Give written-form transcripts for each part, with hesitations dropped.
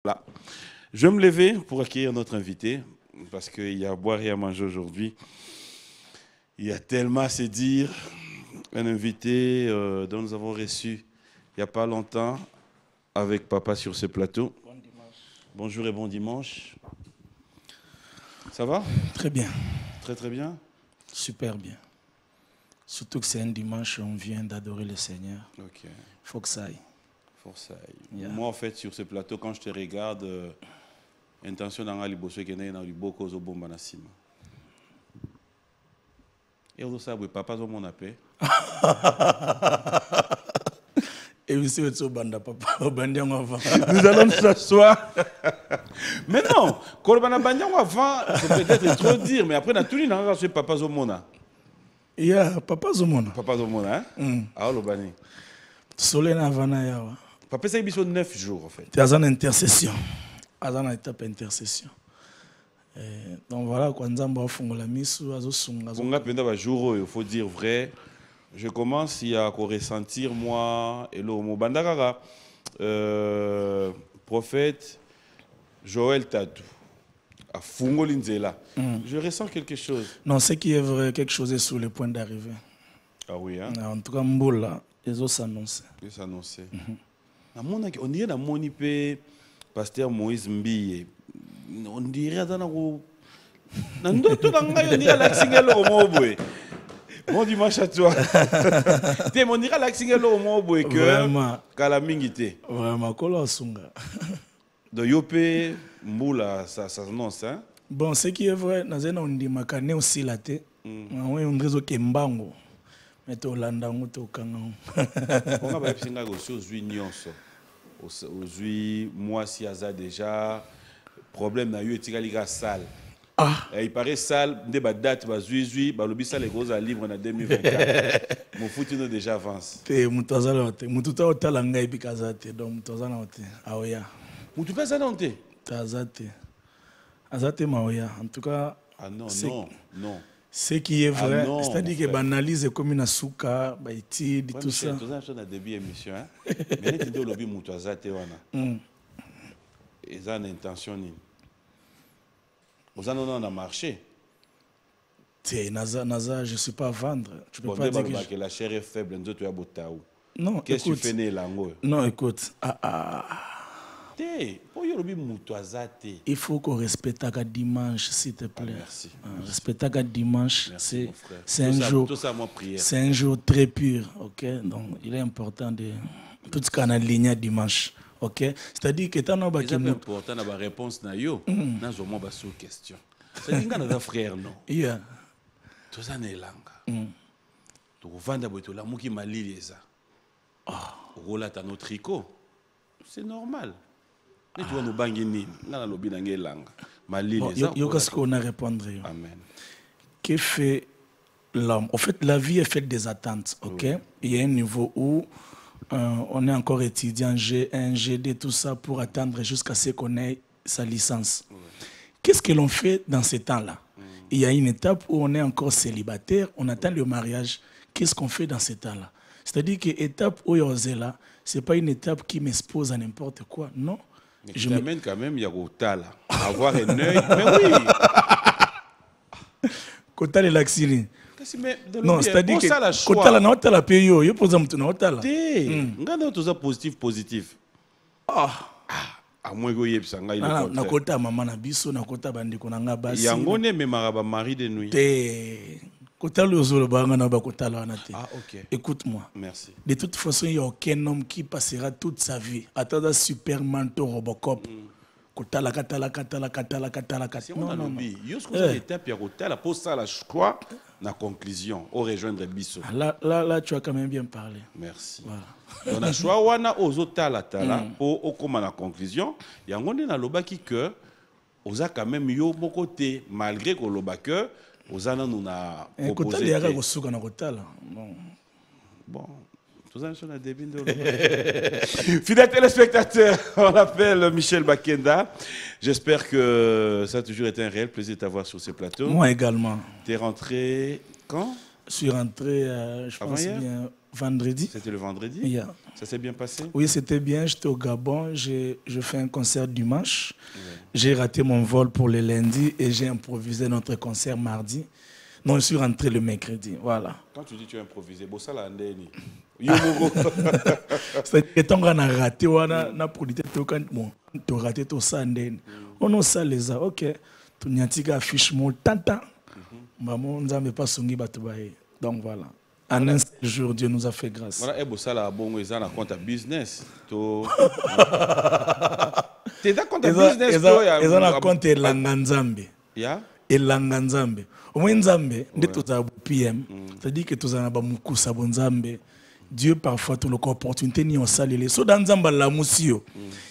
Voilà. Je vais me lever pour accueillir notre invité, parce qu'il y a à boire et à manger aujourd'hui. Il y a tellement à se dire. Un invité dont nous avons reçu il n'y a pas longtemps avec papa sur ce plateau. Bon dimanche. Bonjour et bon dimanche. Ça va? Très bien. Très très bien. Super bien. Surtout que c'est un dimanche, on vient d'adorer le Seigneur. Ok. Il faut que ça aille. Faut que ça aille. Yeah. Moi, en fait, sur ce plateau, quand je te regarde, intention dans les bosso qui est dans les beaux causes au bon banasima. Et on sait papa zo mon appel. Et aussi, papa, nous allons nous asseoir. Mais non, quand on a bandian avant, c'est peut-être trop dire, mais après, on a tout dit dans le papa Zomona. Yeah, papa Zomona. Papa Zomona, hein? Ah, le bani. Soleil Navana Yawa. Papa, ça y est, 9 jours, en fait. Tu as une intercession. Tu as une étape intercession. Donc voilà, quand on a fait la mise, il faut dire vrai. Je commence à ressentir, moi, et le Bandagara, prophète Joël Tatou, à Fungolinzela. Je ressens quelque chose. Non, ce qui est vrai, quelque chose est sur le point d'arriver. Ah oui, hein? En tout cas, Mboula, les autres s'annoncent. Ils s'annonçaient. On dirait dans mon IP, pasteur Moïse Mbiye. On dirait dans le bon dimanche à toi. On dirait que Kalamingité. Vraiment, Kola Sunga. De Yopé, Mboula, ça s'annonce. Hein? Bon, ce qui est vrai, on dit que aussi la tête. On réseau Kembango. Mais tu Hollanda, tu Kangan. On va faire aujourd'hui Nyonso. Aujourd'hui, moi, si Aza déjà, problème na yo etikaliga salle. Ah. Il paraît salle, des date, bazui, balobi salle les gros à livre en 2024. Mon foot nous déjà avance. Te mutazala te. Mututa otala ngai bikazate. Donc mutazala te. Aoya. Mutupa zanante. Tazate. Azate maoya. En tout cas. Ah non, non. Ce qui est vrai, c'est-à-dire que banalise comme une souka, baïtide, tout ça. Tout ça, c'est un début d'émission. Mais tu dis lobby mutazate wana. Et ça, une intention. Vous en a marché. Naza, je ne suis pas à vendre. Tu peux pas dire que la chair est faible. Non, qu'est-ce que tu fais né là? Non, écoute. Il faut qu'on respecte le dimanche, s'il te plaît. Merci. Respecter le dimanche, c'est un jour très pur. Okay? Donc, il est important de tout ce qu'on a aligné dimanche. Okay? C'est-à-dire que tu as important d'avoir réponse na yo. N'a jamais pas sous question. C'est une grande frère non. Yeah. Tout ça n'est langa. Tu vends boito la muki malili ça. Rola ta notre tricot. C'est normal. Mais tu vas nous banguer ni. N'a lobi nangé langa. Malili ça. Yo qu'est-ce qu'on a répondre? Amen. Que fait l'homme? En fait, la vie est faite des attentes. Ok. Oui. Il y a un niveau où on est encore étudiant, G1, G2, tout ça, pour attendre jusqu'à ce qu'on ait sa licence. Oui. Qu'est-ce que l'on fait dans ces temps-là? Il y a une étape où on est encore célibataire, on attend le mariage. Qu'est-ce qu'on fait dans ces temps-là? C'est-à-dire que l'étape où on est là, ce n'est pas une étape qui m'expose à n'importe quoi, non. Mais je m'amène quand même, il y a Kotala. Avoir un œil, mais oui. Kotala et l'axili. Non, c'est-à-dire que Kotala na otala pe yo pose mutu na otala. Ngana toza positif. À moins que yeb sanga il est na kota mama na biso na kota bandeko na nga basi. Yango ne me maraba mari de nuit. Kotala ozolo banga na ba kotala wana te. Ah OK. Écoute-moi. Merci. De toute façon, il y a aucun homme qui passera toute sa vie à attendre Superman to Robocop. Kotala katala. Non. Yo ce que vous étape ya kotala pour ça la choix na conclusion au rejoindre biso. Là tu as quand même bien parlé. Merci. Voilà. On a choix wana ozo tala pour au comme la conclusion, yango na lobaki que oza quand même yo mon côté malgré que lobaka ozana nous na proposé. Kotala ya ko suka na kotala. Bon. Fidèles téléspectateurs, on l'appelle Michel Bakenda. J'espère que ça a toujours été un réel plaisir de t'avoir sur ce plateau. Moi également. Tu es rentré quand? Je suis rentré, je pense bien, vendredi. C'était le vendredi? Yeah. Ça s'est bien passé? Oui, c'était bien. J'étais au Gabon. Je fais un concert dimanche. J'ai raté mon vol pour le lundi et j'ai improvisé notre concert mardi. Non, je suis rentré le mercredi. Voilà. Quand tu dis que tu as improvisé, ça l'a ndeni. C'est que tant qu'on a raté, on a produit tout quand tu as raté tout ça. On a ça les a. Ok. Tu n'as pas affiché mon tata. Maman, nous n'avons pas sonné batubaye. Donc voilà. En un seul jour, Dieu nous a fait grâce. Voilà, et ça là bon, ils ont un compte à business. Tu es d'accord à business? Ils ont un compte Langanzambe. Ya? Et Langanzambe. Au moins Nzambe, dès que tu as PM, c'est-à-dire que tu as un Mukusa Bonzambe. Dieu parfois tu l'opportunité ni on salé. So dans Nzamba la musio.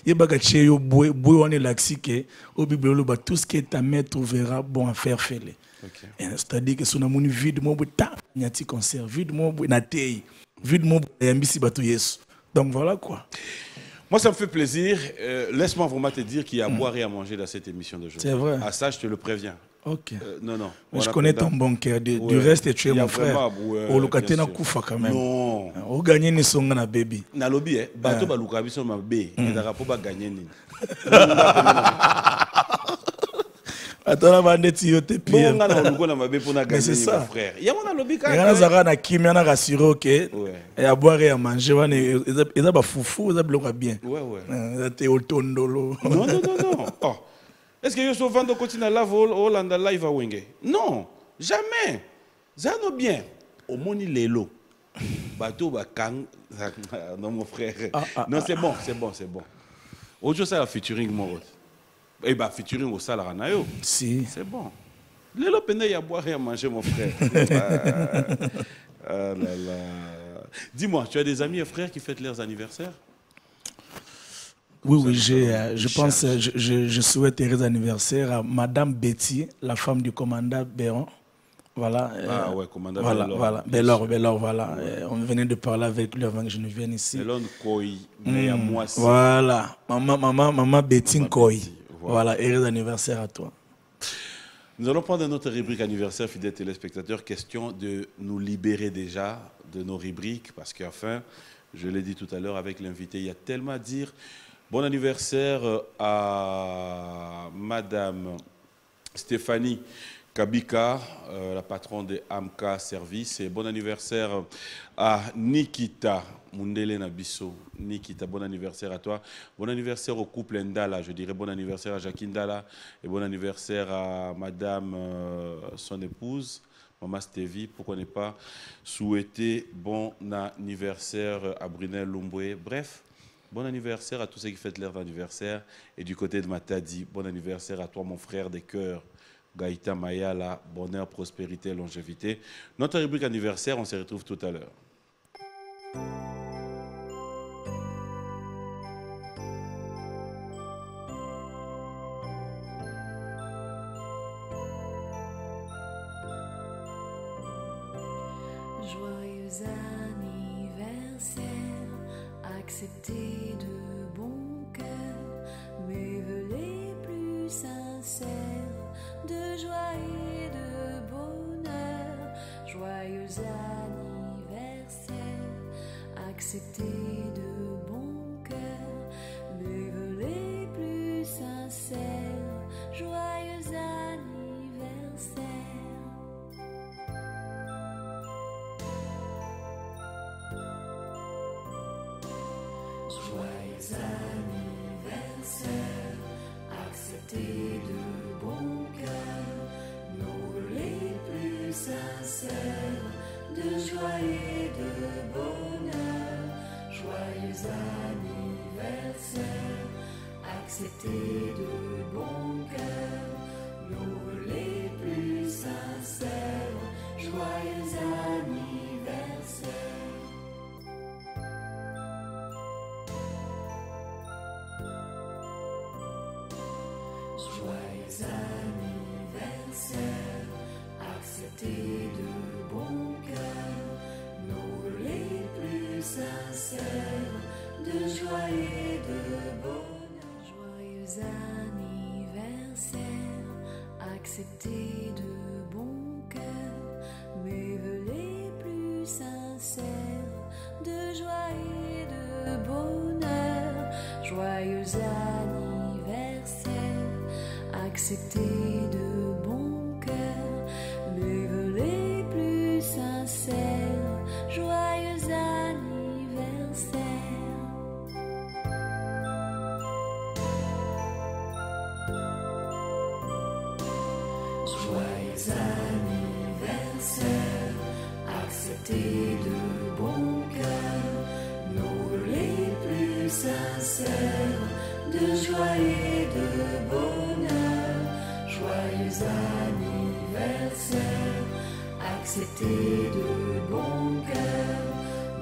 Il y a des choses boy on est laxique au bible tout ce que ta mère trouvera bon à faire faire. C'est-à-dire que son amour vide mon ta nyati concert vide mon na tei vide mon yambisi bato yesu. Donc voilà quoi. Moi, ça me fait plaisir. Laisse-moi vraiment te dire qu'il y a à boire et à manger dans cette émission d'aujourd'hui. C'est vrai. À ça, je te le préviens. Ok. Non. Mais je connais ton bon cœur. Du reste, tu es mon frère. Au locataire, na koufa quand même. Non. Au gagner ni songa na baby. Na lobby, bateau baluka biso ma bé. Et darapo ba gagner ni. Attends, on va aller tirer tes pieds. Non, on a ma bé pour na gagner ni mon frère. Il y a mon lobby quand même. Il y a na kimi, on a rassuré ok. Et à boire et à manger, ils ont ba foufou, ils ont bloqué bien. Ouais. Ils ont au tondolo. Non. Oh. Est-ce que je suis vendre continue à la vol Hollande live à Wenge? Non, jamais. Ça non bien. Au moni lelo. Bateau ba kang. Non mon frère. Non, c'est bon. Aujourd'hui ça la featuring mon. Eh ben featuring au salaire nayo. Si. C'est bon. Lelo pende y a boire et à manger mon frère. Ah là là. Dis-moi, tu as des amis et frères qui fêtent leurs anniversaires? Oui, je pense, je souhaite heureux anniversaire à Madame Betty, la femme du commandant Béron. Voilà. Ah ouais, commandant Béron. Bellor, voilà. On venait de parler avec lui avant que je ne vienne ici. Voilà. Maman Betty Nkoi. Voilà, heureux anniversaire à toi. Nous allons prendre notre rubrique anniversaire, fidèles téléspectateurs. Question de nous libérer déjà de nos rubriques, parce qu'enfin, je l'ai dit tout à l'heure avec l'invité, il y a tellement à dire. Bon anniversaire à Madame Stéphanie Kabika, la patronne de Amka Service. Et bon anniversaire à Nikita Mundele Nabiso. Nikita, bon anniversaire à toi. Bon anniversaire au couple Ndala. Je dirais bon anniversaire à Jacqueline Ndala. Et bon anniversaire à Madame, son épouse, Maman Stévie. Pourquoi ne pas souhaiter bon anniversaire à Brunel Lumboué. Bref. Bon anniversaire à tous ceux qui fêtent leur anniversaire. Et du côté de Matadi, bon anniversaire à toi, mon frère des cœurs, Gaïta Mayala. Bonheur, prospérité, longévité. Notre rubrique anniversaire, on se retrouve tout à l'heure. Joyeux anniversaire. Accepter de bon cœur mes vœux les plus sincères de joie et de bonheur. Joyeux anniversaire, accepter de bon cœur mes vœux les plus sincères. Joyeux anniversaire. Joyeux anniversaire, acceptez de bon cœur nos vœux les plus sincères de joie et de bonheur. Joyeux anniversaire, acceptez de bon cœur nos vœux les plus sincères. Joyeux anniversaire. Joyeux anniversaire, acceptez de bon cœur nos vœux les plus sincères de joie et de bonheur. Joyeux anniversaire, acceptez de bon cœur mes vœux les plus sincères anniversaire, acceptez de bon cœur mes vœux les plus sincères. Joyeux anniversaire. Joyeux anniversaire, acceptez de bon cœur nos vœux les plus sincères, de joie et de bonheur. Joyeux anniversaire, acceptez de bon cœur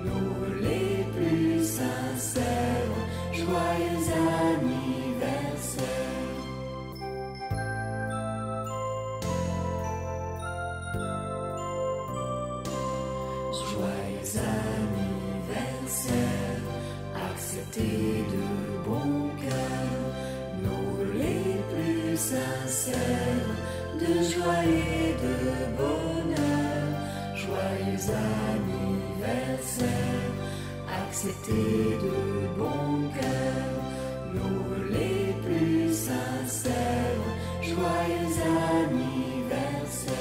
nos vœux les plus sincères. Joyeux anniversaire. Joyeux anniversaire, acceptez de bon cœur nos vœux les plus sincères, de joie et de bonheur. Joyeux anniversaire, acceptez de bon cœur nos vœux les plus sincères. Joyeux anniversaire.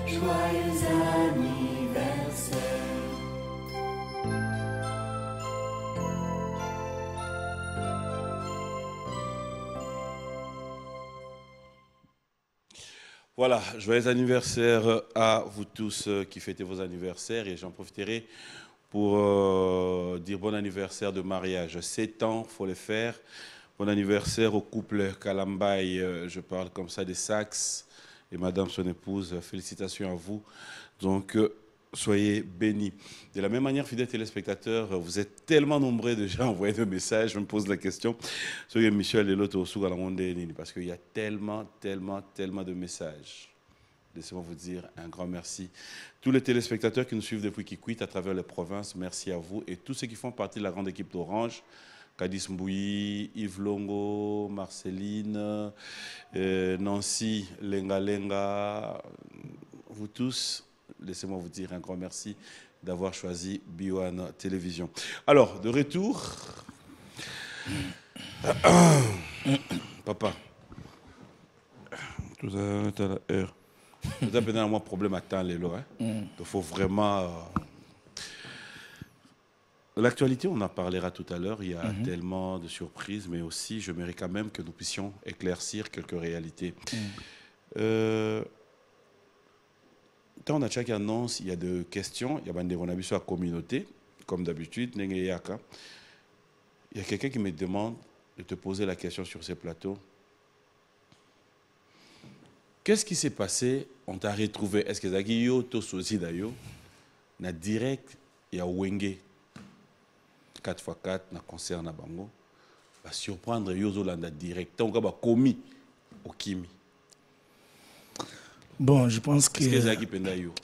Joyeux anniversaire. Voilà, joyeux anniversaire à vous tous qui fêtez vos anniversaires et j'en profiterai pour dire bon anniversaire de mariage. 7 ans, il faut le faire. Bon anniversaire au couple Kalambaye, je parle comme ça des Sax et madame son épouse, félicitations à vous. Donc, soyez bénis. De la même manière, fidèles téléspectateurs, vous êtes tellement nombreux déjà à envoyer des messages, je me pose la question, soyez Michel et l'autre au parce qu'il y a tellement de messages. Laissez-moi vous dire un grand merci. Tous les téléspectateurs qui nous suivent depuis Kikwit à travers les provinces, merci à vous. Et tous ceux qui font partie de la grande équipe d'Orange, Kadis Mbouyi, Yves Longo, Marceline, Nancy, Lenga Lenga, vous tous, laissez-moi vous dire un grand merci d'avoir choisi B1 Télévision. Alors, de retour, papa, tout à l'heure, tout à peine un problème à temps, Lélo. Il faut vraiment... L'actualité, on en parlera tout à l'heure, il y a tellement de surprises, mais aussi, je mérite quand même que nous puissions éclaircir quelques réalités. Quand on a chaque annonce, il y a des questions, il y a des sur la communauté, comme d'habitude, il y a quelqu'un qui me demande de te poser la question sur ces plateaux. Qu'est-ce qui s'est passé? On t'a retrouvé. Est-ce que Zagio, Tososi Dayo, na direct, il y a Wenge 4x4 na concert na bango va surprendre Yozolanda direct on va commis au Kimi. Bon, je pense que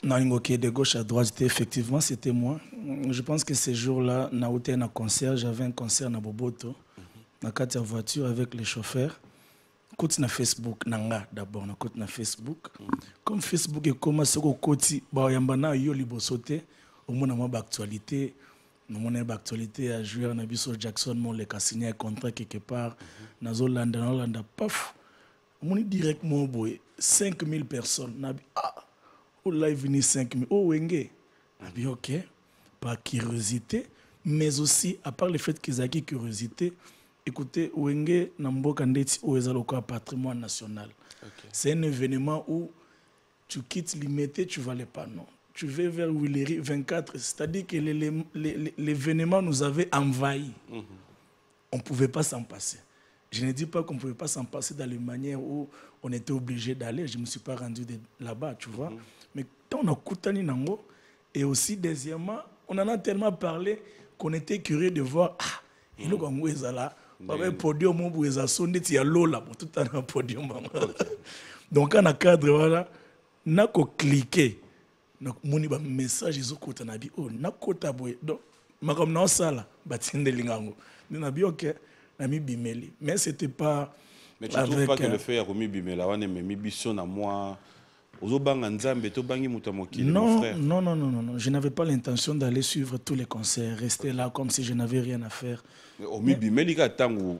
non, de gauche à droite, effectivement c'était moi. Je pense que ces jours-là, na un concert, j'avais un concert na Boboto, na quatre voiture avec les chauffeurs. Côté na Facebook, nanga d'abord na côté na Facebook. Comme Facebook est comme ça au côté, bah yambana yo libosote, au moins na actualité. Nous avons une actualité à jouer. On a vu Jackson, on a signé un contrat quelque part. Dans Hollande, paf. On a directement 5000 personnes. On a dit, ah, on a venu 5000. Oh, Wenge. On a dit, ok, par curiosité, mais aussi, à part le fait qu'ils aient curiosité, écoutez, Wenge, Namboka Ndeti, où est le patrimoine national. C'est un événement où tu quittes l'immédiat, tu ne valais pas, non. Tu vas vers Willery 24, c'est-à-dire que l'événement nous avait envahis. On ne pouvait pas s'en passer. Je ne dis pas qu'on ne pouvait pas s'en passer dans les manières où on était obligé d'aller. Je ne me suis pas rendu là-bas, tu vois. Mais quand on a Koutani Nango, et aussi, deuxièmement, on en a tellement parlé qu'on était curieux de voir, ah, il y a là, un podium où il y a l'eau là, tout un podium. Donc, on a cadre, voilà, on a cliqué. Donc, mon message, ils ont côté nabi, oh, na kota boy. Donc, ma comme non ça là, batinde lingango. Nous nabi ok, nami bimeli. Mais c'était pas. Mais tu trouves pas que le fait à Romi Bimela, on est mis bisson à moi, ozobanga nzambe to bangi muta mokili mon Non, frère. non, non, non, non, non. Je n'avais pas l'intention d'aller suivre tous les concerts, rester là comme si je n'avais rien à faire. Omibi melika tangu.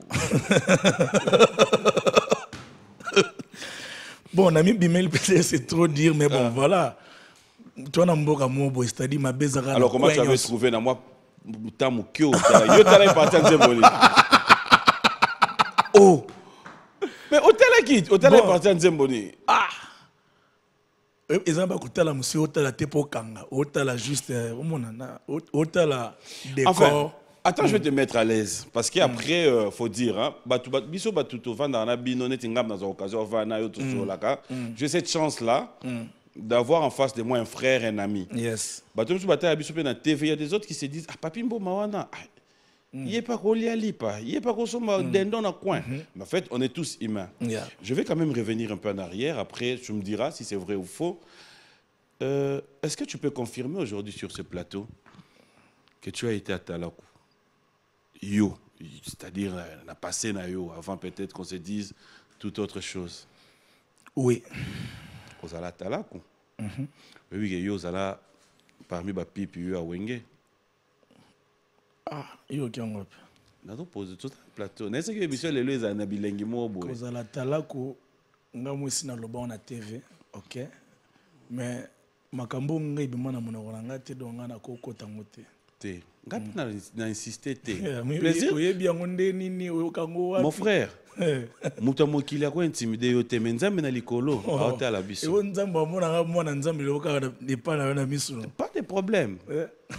Bon, Nami Bimel, peut-être c'est trop dire, mais bon, voilà. Toi, Namboka Mobo, c'est-à-dire ma bezara. Alors comment tu avais trouvé na moi tamu kyo tala yo tala parti nzemboni. Oh. Mais hôtel est parti nzemboni. Ah. Ils ont pas coûté la monsieur hôtel te pour kanga, hôtel juste hôtel décor. Enfin, attends, je vais te mettre à l'aise parce qu'après faut dire hein, biso batuto vanda na bino neti ngam dans occasion vana yo to solaka. J'ai cette chance là d'avoir en face de moi un frère, un ami. Yes. Batum su bataya biso pe na TV, il y a des autres qui se disent ah papi mbo mawana. Il est pas collé à lipa, il est pas consommer dindon dans coin. Mais en fait, on est tous humains. Yeah. Je vais quand même revenir un peu en arrière. Après, tu me diras si c'est vrai ou faux. Est-ce que tu peux confirmer aujourd'hui sur ce plateau que tu as été à Talakou? Yo, c'est-à-dire, on a passé na yo avant peut-être qu'on se dise toute autre chose. Oui. Aux ala Talakou. Oui, yo zala parmi les pipi yo à Wenge. Ah, yo kiongop. Nous avons posé tout un plateau. N'est-ce que l'émission les lois na bilengi mobo. Kozala Talakou, nga mwisi na loba na TV, ok. Mais makambo ngai bimana mona kolanga te donga na kokota ngote. Te. Ngapi na insister te. Plaisir. Oye bien ngonde nini oyokango wapi. Mon frère. Muta mokili ako intimider yo te menzambe na likolo aote ala biso. Ewo nzambe amona nga mwana nzambe loka de pas na misu. Pas de problème.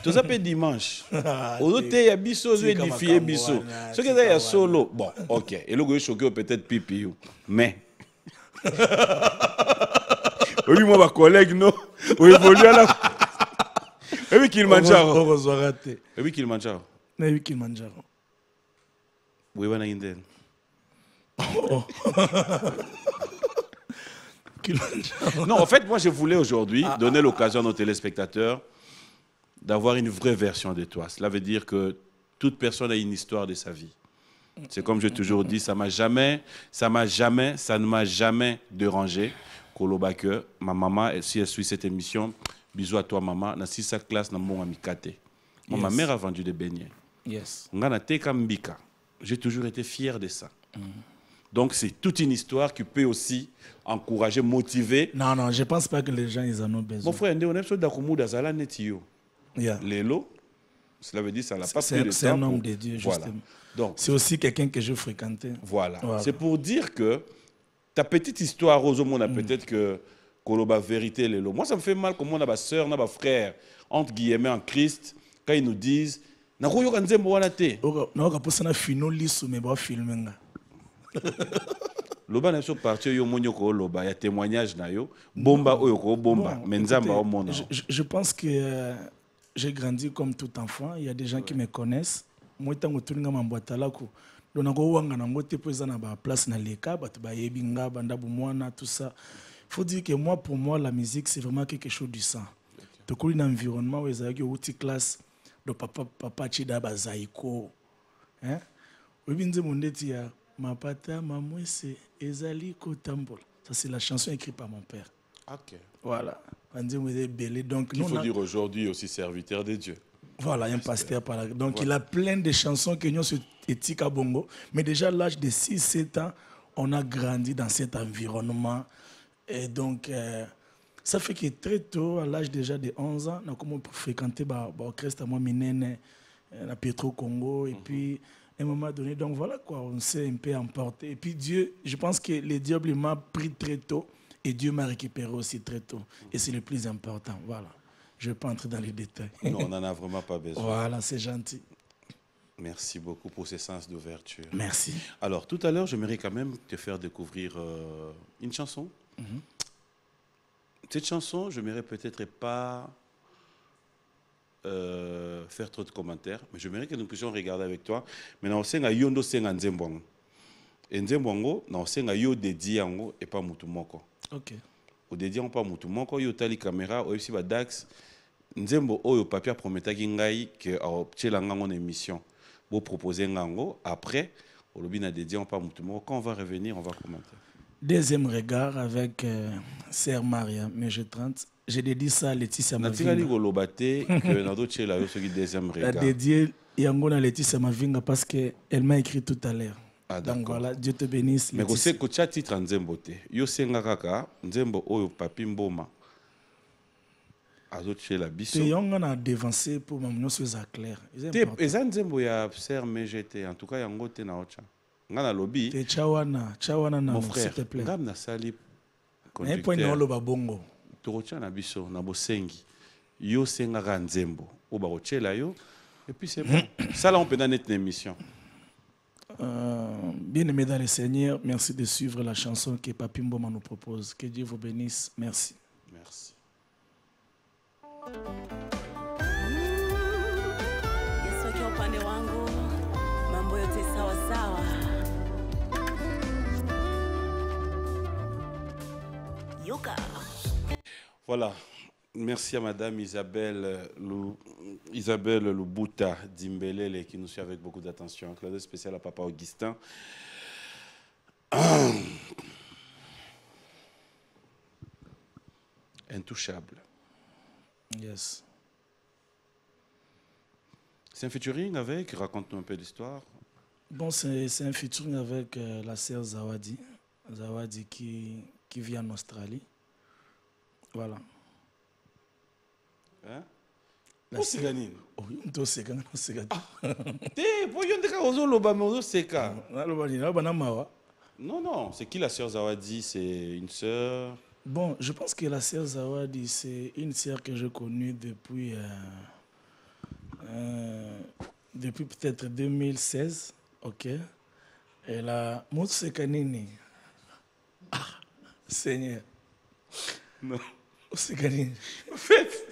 Tout ça peut dimanche. Ozote ya biso zo édifier biso. Ce que ça ya solo. Bon, OK. Et le go choqué peut-être pipi yo. Mais oui, moi ma collègue non. On évolue à la Et oui Kilimanjaro. Et oui Kilimanjaro. Na oui Kilimanjaro. Oui wana indel. Non, en fait, moi, je voulais aujourd'hui donner l'occasion à nos téléspectateurs d'avoir une vraie version de toi. Cela veut dire que toute personne a une histoire de sa vie. C'est comme j'ai toujours dit, ça ne m'a jamais dérangé. Koloba que ma maman, si elle suit cette émission, bisous à toi maman, na si sa classe na mon amicate. Moi, ma mère a vendu des beignets. Yes. Ngana teka mbika. J'ai toujours été fier de ça. Donc, c'est toute une histoire qui peut aussi encourager, motiver. Non, non, je ne pense pas que les gens ils en ont besoin. Mon frère, on est sur Dakumu Dazala Netio. Yeah. Lélo, cela veut dire que ça n'a pas pris de temps. C'est un homme de Dieu, voilà. justement. Donc, c'est aussi quelqu'un que je fréquentais. Voilà. C'est pour dire que ta petite histoire, Rosamond, peut-être que Koloba vérité, Lélo. Moi, ça me fait mal comme on a ma soeur, on a ma frère, entre guillemets, en Christ, quand ils nous disent na koyo kanzembo wana te. Na ka posana fino lisu me ba filmenga. Loba na so parti yo monyo ko loba ya témoignage na yo bomba oyo ko bomba menzamba o mona. Je pense que j'ai grandi comme tout enfant, il y a des gens qui me connaissent. Moi tango tulinga mambwatala ko dona ko wanga na ngote pesa na ba place na leka ba ba yebinga banda bu mwana tout ça. Faut dire que moi pour moi la musique c'est vraiment quelque chose du sang. To kuli na environnement où ezaki outi classe de papa chida bazaiko. Hein? Obinze mondeti ya Mapata mamwese ezali kotambola. Ça c'est la chanson écrite par mon père. OK. Voilà. Donc il faut dire aujourd'hui aussi serviteur de Dieu. Voilà, un pasteur par là. Donc voilà. Il a plein de chansons que nous éthiques à Bongo, mais déjà à l'âge de 6-7 ans, on a grandi dans cet environnement et donc ça fait que très tôt à l'âge déjà de 11 ans, on a commencé à fréquenter l'orchestre moi minene na Petro Congo et puis à un moment donné, donc voilà quoi, on s'est un peu emporté. Et puis Dieu, je pense que le diable m'a pris très tôt et Dieu m'a récupéré aussi très tôt. Et c'est le plus important, voilà. Je ne vais pas entrer dans les détails. Non, on n'en a vraiment pas besoin. Voilà, c'est gentil. Merci beaucoup pour ce sens d'ouverture. Merci. Alors, tout à l'heure, j'aimerais quand même te faire découvrir une chanson. Cette chanson, je n'aimerais peut-être pas faire trop de commentaires, mais j'aimerais que nous puissions regarder avec toi. Maintenant, on sait que yondo senga nzembongo. Et nzembongo, on sait que yo dédié yango et pas mutumoko. OK. Au dédié on pas mutumoko, yo tali caméra, au aussi ba dax. Nzembo oyo papier prometaki ngai que au tchelanga en émission. Vous proposez ngango après au lobby na dédié on pas mutumoko. Quand on va revenir, on va commenter. Deuxième regard avec Sœur Maria, Mege 30. J'ai dédié ça à Laetitia Natikali Mavinga. golobate que na d'autres là ce qui deuxième La regard. dédié Yango à Laetitia Mavinga parce qu'elle m'a écrit tout à l'heure. Ah, Donc d'accord. voilà, Dieu te bénisse. Mais Laetitia. kose ko cha titre nzembo te. Yo senga kaka nzembo oyo papi mboma. Azoche la biso. Et on a dévancé pour mon chose à clair. Te eza nzembo ya Sœur Megete en tout cas yango te na ocha. Ngana lobi Te chawana na mon s'il frère. te plaît. Ngam na sali Un point de conducteur. lo bongo. Torocha na biso na bosengi. Yo senga ka nzembo. O ba kochela yo. Et puis c'est bon. Ça là on peut dans notre émission. Bien-aimés dans le Seigneur, merci de suivre la chanson que Papi Mboma nous propose. Que Dieu vous bénisse. Merci. Merci. Yesu akiwa upande wangu, mambo yote sawa sawa. Yuka. Voilà. Merci à Madame Isabelle Lubuta Dimbelele qui nous suit avec beaucoup d'attention. Un clin d'œil spécial à Papa Augustin. Intouchable. Yes. C'est un featuring avec, raconte-nous un peu l'histoire. Bon, c'est un featuring avec la sœur Zawadi. Zawadi qui vit en Australie. Voilà. Hein? La sœur nini? Oh, on seka. Te, po yondeka ozo loba mais ozo seka. Non, c'est qui la sœur Zawadi? C'est une sœur. Bon, je pense que la sœur Zawadi, c'est une sœur que j'ai connue depuis peut-être 2016. Ok. Elle a. Mousseka nini. Ah, Seigneur. Non. Mousseka nini. En fait,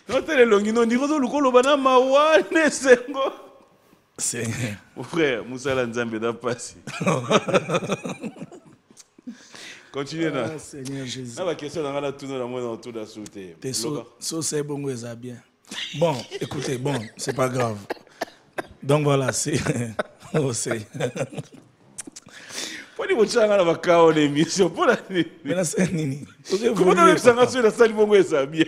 non, t'es longino, ni ozo luko loba na mawane sengo. Seigneur. Mon frère, Moussa Lanzambe da passi. Continuez là. Ah, Seigneur Jésus. La question dans la tourne dans moi autour de la sauté. T'es c'est bon, ça bien. Bon, écoutez, bon, c'est pas grave. Donc voilà, c'est. Oh, c'est. Pour dire que la vaca on émission pour la nuit. Mais là, c'est Nini. Comment tu ça sur la salle bon ça bien.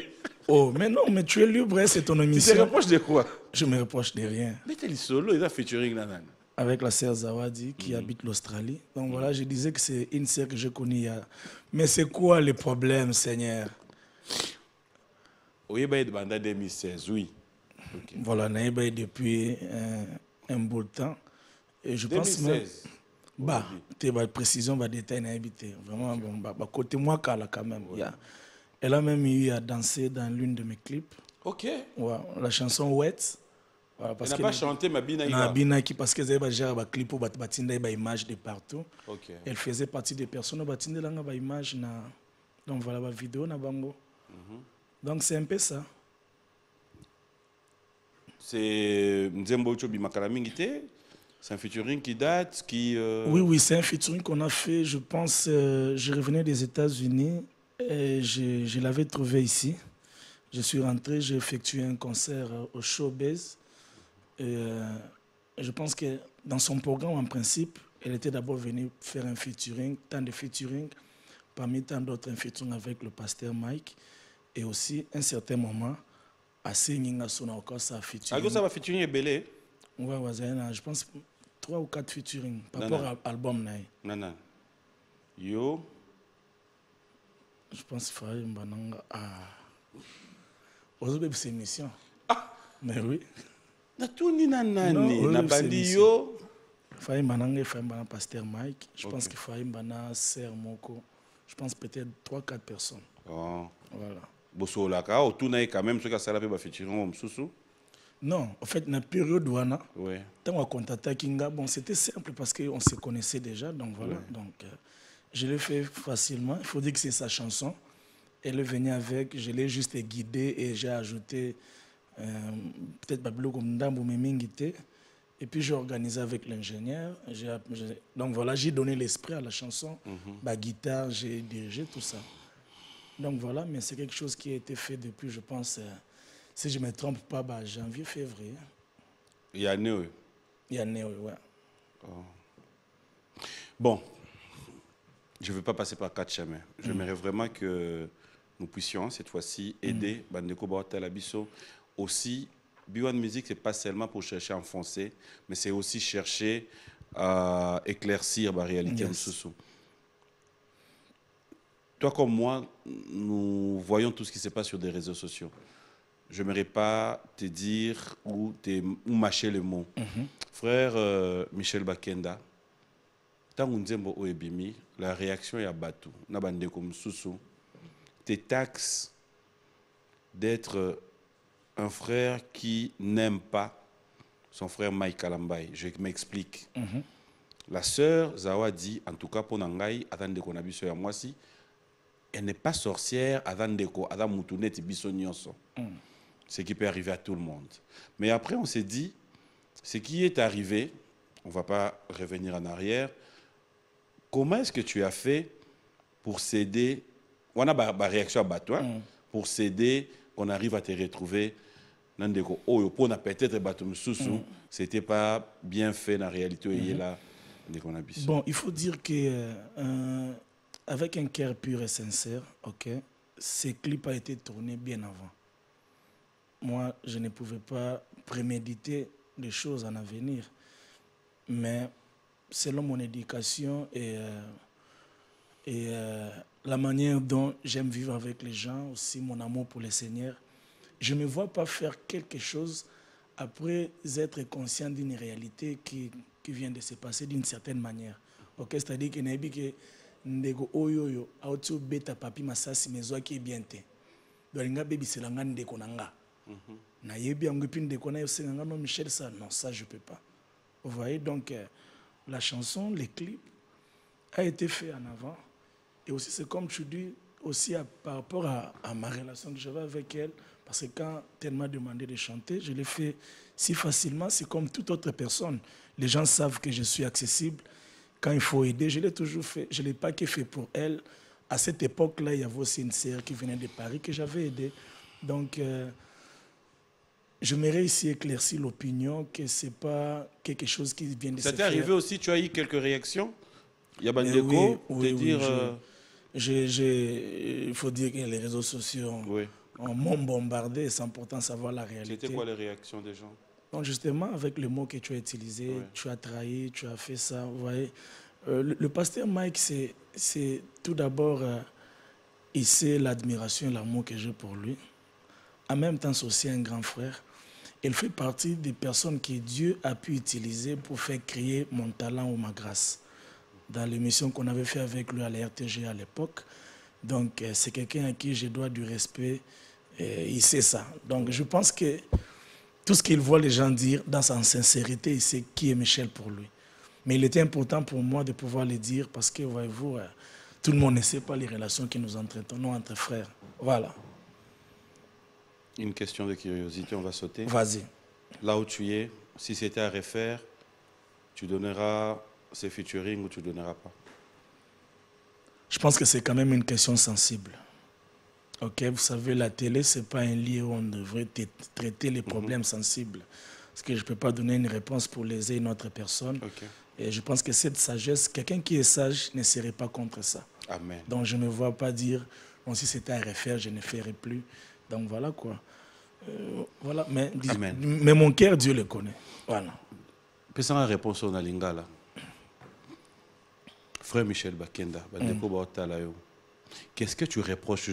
Oh, mais non, mais tu es libre, c'est ton Tu te émission. reproches de quoi? Je me reproche de rien. Mais t'es solo, il a featuring là. Avec la sœur Zawadi qui habite l'Australie. Donc voilà, je disais que c'est une sœur que je connais. Mais c'est quoi le problème, Seigneur? Oui, bah il demanda 2016, oui. Okay. Voilà, Naïba depuis un bout de temps. Et je pense même. 2016. Bah, tu as précision, bah, détail, Naïbité. Vraiment, bon, bah, côté moi, quand même. Ouais. Yeah. Elle a même eu à danser dans l'une de mes clips. Ok. Ouais, la chanson Wet. Voilà, Elle n'a pas chanté ma bina. parce que elle a un clip pour des images de partout. Ok. Elle faisait partie des personnes qui ont des images. Donc voilà, la vidéo. Donc c'est un peu ça. C'est Nzembo Chobi Makaramingite. C'est un featuring qui date, qui... Oui, c'est un featuring qu'on a fait, je pense, je revenais des États-Unis et je l'avais trouvé ici. Je suis rentré, j'ai effectué un concert au Showbiz. Et je pense que dans son programme, en principe, elle était d'abord venue faire un featuring, tant de featuring, parmi tant d'autres, un featuring avec le pasteur Mike. Et aussi, à un certain moment, à Séninga Sonaka, ça a featuring. Alors ça va featuring est belé? Ouais, je pense 3 ou 4 featuring par rapport à l'album. Non. Yo. Je pense qu'il fallait une émission. Ah! Mais oui. Na tout ni na nani. Non, Na bandi yo. Il fallait un pasteur Mike. Je pense qu'il fallait un Sœur Moko. Je pense peut-être 3-4 personnes. Oh. Voilà. Bosolaka, au tout n'a quand même ce que ça l'a fait featuring au Msusu. Non, en fait, dans la période où Ouais. on a contacté Kinga, bon, c'était simple parce qu'on se connaissait déjà. Donc voilà. Ouais. Donc, je l'ai fait facilement. Il faut dire que c'est sa chanson. Elle est venue avec, je l'ai juste guidée et j'ai ajouté peut-être Babilo comme Ndambo Memingite. Et puis j'ai organisé avec l'ingénieur. Donc voilà, j'ai donné l'esprit à la chanson. Ma guitare, j'ai dirigé tout ça. Donc voilà, mais c'est quelque chose qui a été fait depuis, je pense, si je ne me trompe pas, janvier, février. Il y a Néo. Il y a Néo, ouais. Oh. Bon. je ne veux pas passer par 4 chemins. J'aimerais vraiment que nous puissions, cette fois-ci, aider Bandeko Baotalabiso. Aussi, B1 Music, ce n'est pas seulement pour chercher à enfoncer, mais c'est aussi chercher à éclaircir la réalité. Yes. Toi comme moi, nous voyons tout ce qui se passe sur des réseaux sociaux. Je n'aimerais pas te dire ou mâcher les mots. Frère Michel Bakenda, tant qu'on dit la réaction est à Batou. Tes taxes d'être un frère qui n'aime pas son frère Mike Kalambay. Je m'explique. La sœur Zawa dit, en tout cas pour Nangai, elle n'est pas sorcière, ce qui peut arriver à tout le monde. Mais après, on s'est dit, ce qui est arrivé, on ne va pas revenir en arrière, comment est-ce que tu as fait pour s'aider, on a une réaction à Batouin, pour s'aider, qu'on arrive à te retrouver, pour peut-être c'était pas bien fait dans la réalité. Là, bon, il faut dire que avec un cœur pur et sincère, ok, ce clip a été tourné bien avant. Moi, je ne pouvais pas préméditer des choses en avenir, mais selon mon éducation et la manière dont j'aime vivre avec les gens, aussi mon amour pour le Seigneur, je ne me vois pas faire quelque chose après être conscient d'une réalité qui vient de se passer d'une certaine manière. Okay? C'est-à-dire que ndeko oyoyo auto beta papi masasi mezo qui est bien te. Dolinga baby c'est langa ndeko nanga. Na yebi ango puis ndeko na yosenga non Michel ça non ça je peux pas. Vous voyez donc la chanson, les clips a été fait en avant et aussi c'est comme tu dis aussi par rapport à ma relation que j'avais avec elle parce que quand elle m'a demandé de chanter, je l'ai fait si facilement, c'est comme toute autre personne. Les gens savent que je suis accessible. Quand il faut aider, je l'ai toujours fait. Je ne l'ai pas que fait pour elle. À cette époque-là, il y avait aussi une sœur qui venait de Paris que j'avais aidée. Donc, je m'aurais ici éclairci l'opinion que ce n'est pas quelque chose qui vient de se faire. Ça t'est arrivé aussi, tu as eu quelques réactions? Il y a Bandeko, il faut dire que les réseaux sociaux m'ont bombardé sans pourtant savoir la réalité. C'était quoi les réactions des gens? Donc justement, avec le mot que tu as utilisé, tu as trahi, tu as fait ça, vous voyez. Le pasteur Mike, c'est tout d'abord, il sait l'admiration et l'amour que j'ai pour lui. En même temps, c'est aussi un grand frère. Il fait partie des personnes que Dieu a pu utiliser pour faire créer mon talent ou ma grâce. Dans l'émission qu'on avait fait avec lui à la RTG à l'époque. Donc, c'est quelqu'un à qui je dois du respect. Et il sait ça. Donc, je pense que tout ce qu'il voit les gens dire, dans sa sincérité, il sait qui est Michel pour lui. Mais il était important pour moi de pouvoir le dire parce que, voyez-vous, tout le monde ne sait pas les relations que nous entretenons entre frères. Voilà. Une question de curiosité, on va sauter. Vas-y. Là où tu es, si c'était à refaire, tu donneras ces featuring ou tu ne donneras pas? Je pense que c'est quand même une question sensible. Ok, vous savez, la télé, ce n'est pas un lieu où on devrait traiter les problèmes sensibles. Parce que je ne peux pas donner une réponse pour léser une autre personne. Okay. Et je pense que cette sagesse, quelqu'un qui est sage ne serait pas contre ça. Amen. Donc je ne me vois pas dire, bon, si c'était à refaire, je ne ferai plus. Donc voilà quoi. Voilà. Mais mon cœur, Dieu le connaît. Voilà. Pensant à la réponse au Nalingala. Frère Michel Bakenda, qu'est-ce que tu reproches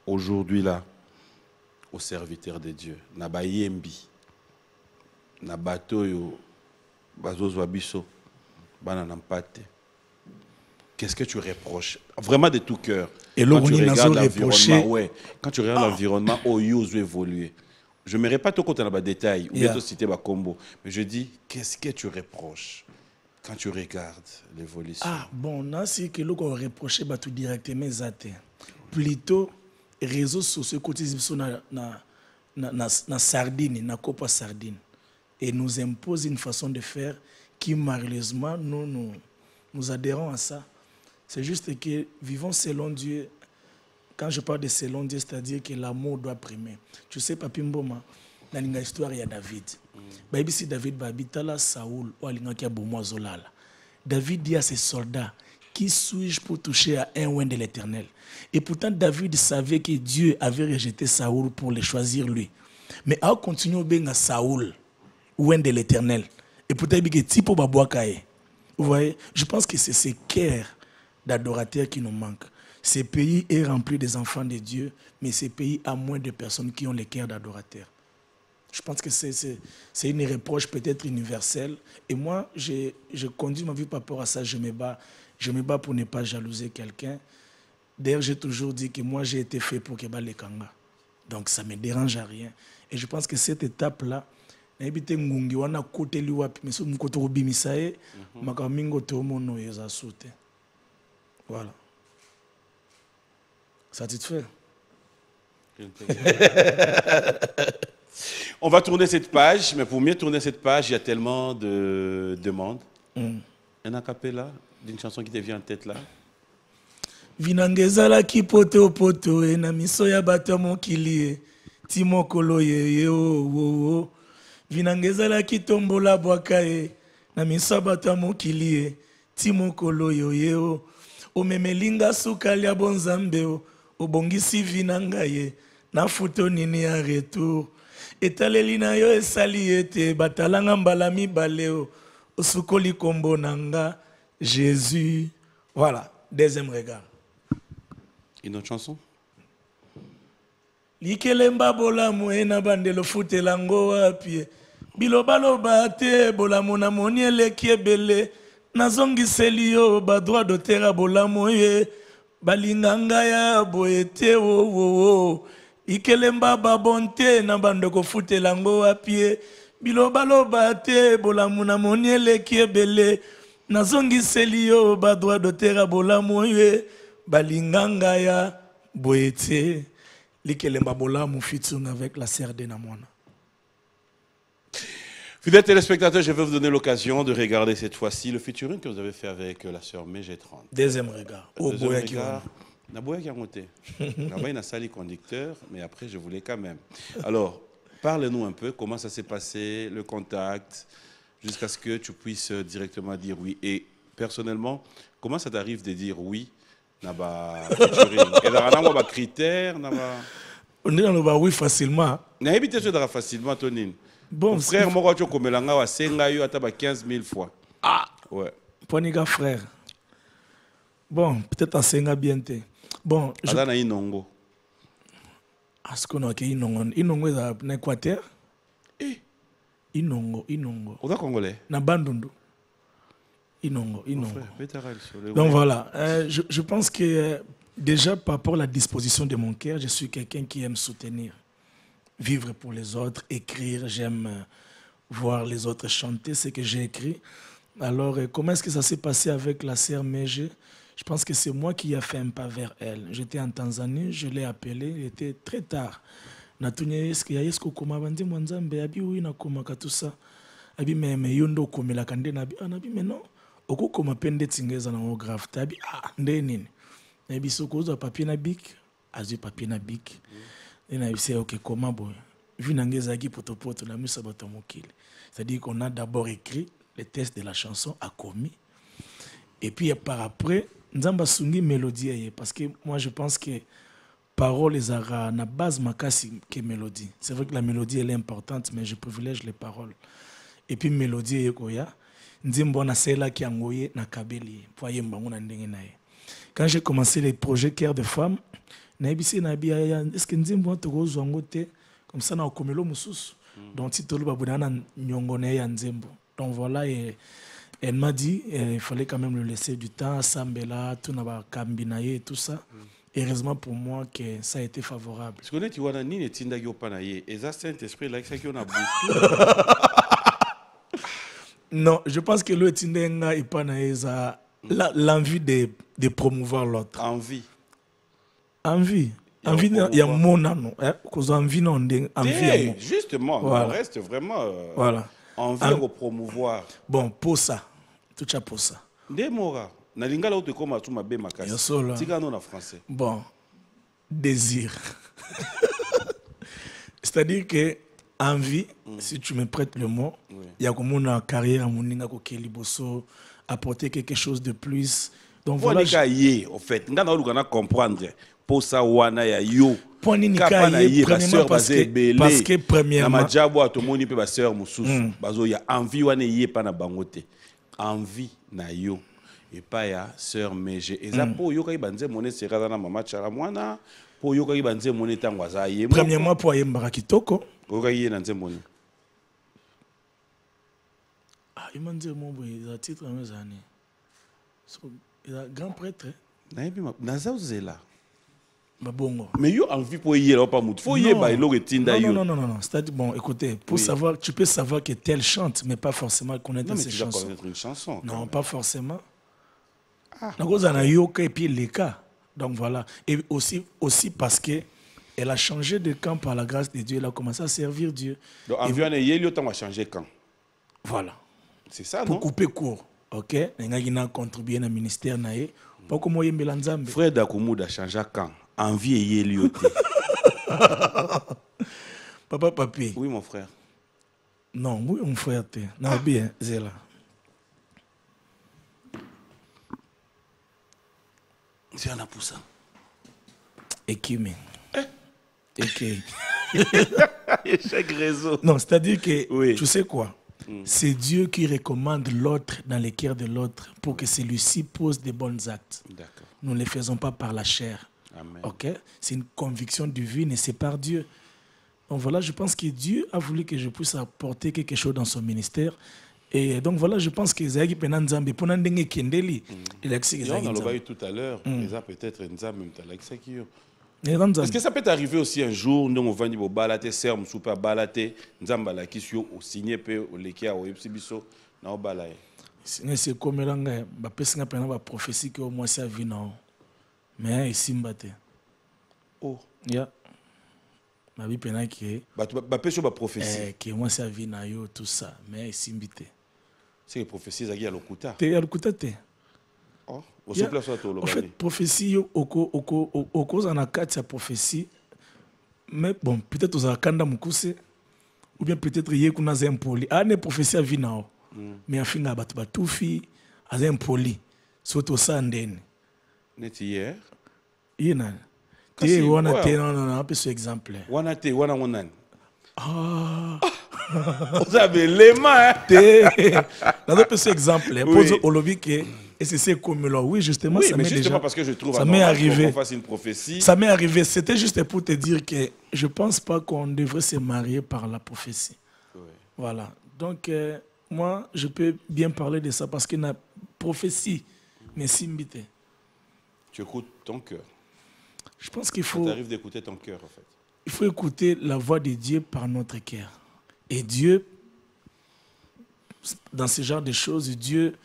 aujourd'hui là, aux serviteurs de Dieu? Naba yembi, naba toyo, bazozo abiso, bana nampate. Qu'est-ce que tu reproches? Vraiment de tout cœur. Et quand tu regardes l'environnement, quand tu regardes l'environnement, où il a évolué. Je ne m'irai pas tout compte dans les détails, ou bien citer ma combo, mais je dis, qu'est-ce que tu reproches quand tu regardes l'évolution? Ah, bon, là, c'est que l'on reproche tout directement, plutôt, les réseaux sociaux, côté na sardine, na copa sardine, et nous imposent une façon de faire qui, malheureusement, nous adhérons à ça. C'est juste que vivons selon Dieu. Quand je parle de selon Dieu, c'est-à-dire que l'amour doit primer. Tu sais, Papi Mboma, dans l'histoire, il y a David. Si David habite là, Saoul, David dit à ses soldats, qui suis-je pour toucher à un oint de l'Éternel? Et pourtant, David savait que Dieu avait rejeté Saoul pour le choisir lui. Mais à continuer au bien à Saoul, oint de l'Éternel. Et pourtant, il dit que tipo babouakaye. Vous voyez, je pense que c'est ces cœurs d'adorateurs qui nous manquent. Ce pays est rempli des enfants de Dieu, mais ce pays a moins de personnes qui ont les cœurs d'adorateurs. Je pense que c'est une reproche peut-être universelle. Et moi, je conduis ma vie par rapport à ça. Je me bats pour ne pas jalouser quelqu'un. D'ailleurs, j'ai toujours dit que moi, j'ai été fait pour Keba les Kanga. Donc, ça ne me dérange à rien. Et je pense que cette étape-là, voilà. Satisfait. On va tourner cette page, mais pour mieux tourner cette page, il y a tellement de demandes. Un acapella d'une chanson qui te vient en tête là. Vinangezala ki poto poto e na miso ya bato mokili timokolo ye o. Vinangezala ki tombola bwaka e na miso ya bato mokili timokolo ye o. Omemelinga sukali ya bonzambe o. Obongisi vinanga ye na futo nini ya retour. Etaleli na yo esali ete batalanga mbala mibale o. Osukoli kombo nanga Jésus. Voilà, deuxième regard. Une autre chanson? Likelemba bolamu ena bandelo futelango wapi. Bilobaloba te bolamu na moniele kiebele. Nazongiseli yo ba droit d'auteur bolamu ye. Balinganga ya boete wo. Ikelemba babonte na bandeko futelango wapi. Bilobaloba te bolamu na moniele kiebele. Nazongiseli yo ba droit d'auteur bolamu ye. Balinganga ya boete likelemba bolamu fitsung avec la sœur de Namona. Fidèles téléspectateurs, je vais vous donner l'occasion de regarder cette fois-ci le featuring que vous avez fait avec la sœur Mégé 30. Deuxième regard. Deuxième regard. Naboya qui a monté. Là-bas, il a sali conducteur, mais après, je voulais quand même. Alors, parle-nous un peu comment ça s'est passé, le contact, jusqu'à ce que tu puisses directement dire oui. Et personnellement, comment ça t'arrive de dire oui? Et dans les critères, on est dans le oui facilement. On a évité ça facilement, Tonine. Bon, frère, moi, je comme l'anga wa senga yo ataba 15 000 fois. Ah, ouais. Poniga frère. Bon, peut-être en senga bien te. Bon, je. Ada na inongo. Est-ce qu'on a inongo est en Équateur? Eh. Inongo. Au Congolais. Na Bandundu. Inongo. Frère, donc voilà, je pense que déjà par rapport à la disposition de mon cœur, je suis quelqu'un qui aime soutenir, vivre pour les autres, écrire, j'aime voir les autres chanter ce que j'ai écrit. Alors comment est-ce que ça s'est passé avec la sœur Mégé? Je pense que c'est moi qui ai fait un pas vers elle. J'étais en Tanzanie, je l'ai appelée, il était très tard. Natunya est-ce qu'il y a est-ce que koma bandi mwanzambe abi oui na koma katusa abi me yondo komela kande nabi anabi mais non. Oko koma pende tingeza na o grave tabi nde nini na biso ko zo papier na bic azu papier na bic et na bise OK comment boy vu na ngeza ki potopoto na miso bato mokili. C'est-à-dire qu'on a d'abord écrit les textes de la chanson à commis et puis par après nzamba sungi mélodie parce que moi je pense que parole ezara na base makasi que mélodie. C'est vrai que la mélodie elle est importante mais je privilège les paroles. Et puis mélodie ekoya nzimbo na sela ki angoye na kabeli po yemba ngona ndenge naye. Quand j'ai commencé les projets Cœur de femme, na bisi na bia est-ce que nzimbo to kozwa ngote comme ça na okomelo mususu. Donc si tolo babuna na nyongo na ya nzimbo. Donc voilà et elle m'a dit il fallait quand même le laisser du temps sambela tout na ba kambinaye et tout ça. Heureusement pour moi que ça a été favorable. Parce que tu vois na nini tinda yo panaye et ça Saint-Esprit là ça qui on a beaucoup. Non, je pense que le Tindenga est pas l'envie de promouvoir l'autre. Envie. Il y a mon amour. Cause envie non envie. Justement, voilà. On reste vraiment voilà. Envie de promouvoir. Bon, pour ça. Tout ça pour ça. Demora. Na lingala ou te koma tu mabe makasi. Tika non en français. Bon. Désir. C'est-à-dire que envie, si tu me prêtes le mot, il y a comme une carrière à mon apporter quelque chose de plus, Donc voilà, voilà. en fait, nga na lukana comprendre pour ça wana ya yo. Point ni Kapa na ye ba premièrement sœur parce que na premièrement majabo atomoni pe ba sœur mususu bazo ya envie wana ye pa na bangote. Envie na yo et pas ya sœur Meje. Eza po yo ka banze moné sera na mama chala mwana po yo ka banze moné tango za ye. Premièrement pour Ayembara Kitoko. Ko ka ye na nze moné. Ah, il m'a dit mon boy, il a titre mes années. Il a grand prêtre. Na yebi na za uzela. Babongo. Mais yo envie pour y là pas mout. Faut y ba ilo retinda yo. Non. C'est-à-dire bon, écoutez, pour savoir, tu peux savoir que tel chante, mais pas forcément connaître ses chansons. Tu dois connaître une chanson. Non, pas forcément. La cause en a yoka et puis les cas. Donc voilà. Et aussi parce que elle a changé de camp par la grâce de Dieu. Elle a commencé à servir Dieu. Donc envie on y le temps va changer quand. Voilà. C'est ça, pour non? Couper court. Ok. Elle a contribué dans le ministère naé. Pas comme moi Melanzambe. Frère Dakoumou a changé quand. Envie et lioté. Papa papi. Oui mon frère. Non, oui mon frère te. Non bien, Zéla. C'est un pour ça. Et qui mais et qui chaque réseau. Non, c'est-à-dire que oui. Tu sais quoi? C'est Dieu qui recommande l'autre dans les cœurs de l'autre pour que celui-ci pose des bons actes. D'accord. Nous ne les faisons pas par la chair. Amen. Ok? C'est une conviction divine et c'est par Dieu. Donc voilà, je pense que Dieu a voulu que je puisse apporter quelque chose dans son ministère. Et donc voilà, je pense que Zayagi Penanzambe, pour Nandenge Kendeli, il a dit on l'a eu tout à l'heure, mais peut-être Nzambe Est-ce que ça peut arriver aussi un jour, nous on va dire balate serre, on super balate, Nzamba la kisio au signé pe au lekia au epsibiso na au balaye. C'est comme l'anga, ba pesinga pena ba prophétie que au moins ça vit non. Mais ici mbate. Oh. Ya. Ma vie pena que ba peso ba prophétie. Que moi ça vit na yo tout ça, mais ici mbite. C'est que prophétie zaki à l'okuta. Te à l'okuta te. Oh, au souple soit tout en fait, prophétie oko na kati ya prophétie. Mais bon, peut-être aux akanda mukuse ou bien peut-être yé kuna za impoli. Ah ne prophétie vit na. Mais afinga batu batufi aza impoli. Soto sandene. Net hier. Yena. Te wana te non un peu ce exemple. Wana te wana wonan. Ah. Vous avez les mains. Dans un peu ce exemple, pose au lobby que et c'est comme là. Oui, justement, oui, ça mais m'est justement déjà. parce que je trouve ça m'est arrivé. qu'on fasse une prophétie. Ça m'est arrivé. C'était juste pour te dire que je pense pas qu'on devrait se marier par la prophétie. Oui. Voilà. Donc moi, je peux bien parler de ça parce que la prophétie, mais simbite. Tu écoutes ton cœur. Je pense qu'il faut. Ça t'arrive d'écouter ton cœur, en fait. Il faut écouter la voix de Dieu par notre cœur. Et Dieu, dans ce genre de choses, Dieu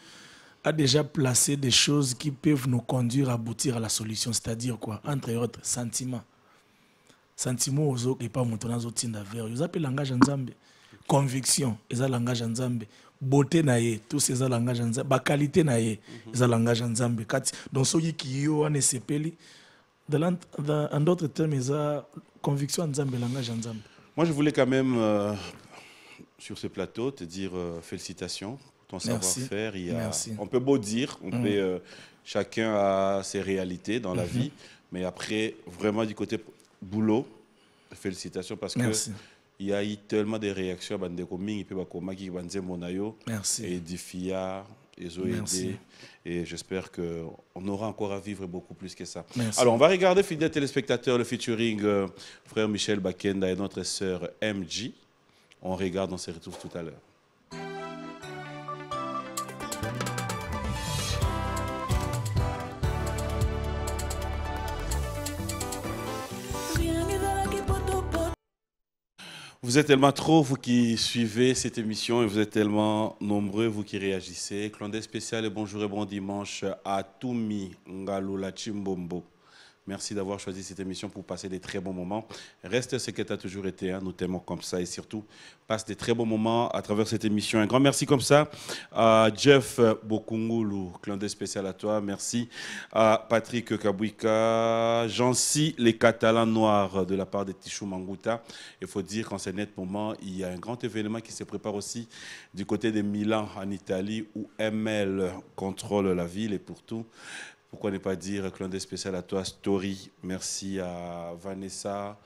a déjà placé des choses qui peuvent nous conduire à aboutir à la solution. C'est-à-dire quoi? Entre autres, sentiments. Sentiments aux autres et pas monter dans autres vers. Ils appellent langage en Zambie. Conviction, ils ont langage en Zambie. Beauté naïe, tous ces langages en Zambie. Qualité naïe, ils ont langage en Zambie. Donc ceux qui y ont SPL, en d'autres termes, ils ont conviction en Zambie, langage en Zambie. Moi, je voulais quand même, sur ce plateau, te dire félicitations pour ton savoir-faire. Merci. On peut beau dire, chacun a ses réalités dans la vie, mais après, vraiment du côté boulot, félicitations parce que il y a eu tellement de réactions à Bandeko Ming, Merci. Et Difia, et Zoédé. Et j'espère qu'on aura encore à vivre beaucoup plus que ça. Merci. Alors, on va regarder, fidèles téléspectateurs, le featuring frère Michel Bakenda et notre sœur MJ. On regarde, on se retrouve tout à l'heure. Vous êtes tellement trop, vous qui suivez cette émission, et vous êtes tellement nombreux, vous qui réagissez. Clandé spécial et bonjour et bon dimanche à Toumi Ngaloula Chimbombo. Merci d'avoir choisi cette émission pour passer des très bons moments. Reste ce que tu as toujours été. Hein. Nous t'aimons comme ça et surtout, passe des très bons moments à travers cette émission. Un grand merci comme ça à Jeff Bokungulu, clin d'œil spécial à toi. Merci à Patrick Kabouika, Jancy, les Catalans noirs de la part de Tichou Mangouta. Il faut dire qu'en ce net moment, il y a un grand événement qui se prépare aussi du côté de Milan en Italie où ML contrôle la ville et pour tout. Pourquoi ne pas dire clin d'œil spécial à toi, Story. Merci à Vanessa,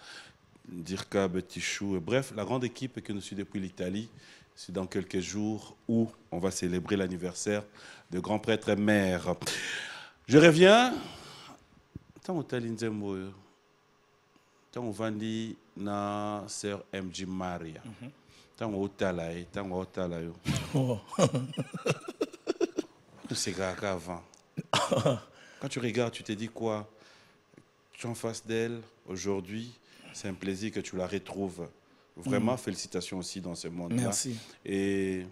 Dirka, Tichou. Bref, la grande équipe que nous suit depuis l'Italie. C'est dans quelques jours où on va célébrer l'anniversaire de grand prêtre maire. Je reviens. Tant on va dire na sœur MJ Maria. Tant on talaye, tant on talaye. C'est grave avant. Quand tu regardes, tu te dis quoi? Tu es en face d'elle aujourd'hui. C'est un plaisir que tu la retrouves. Vraiment, félicitations aussi dans ce monde-là. Merci. Et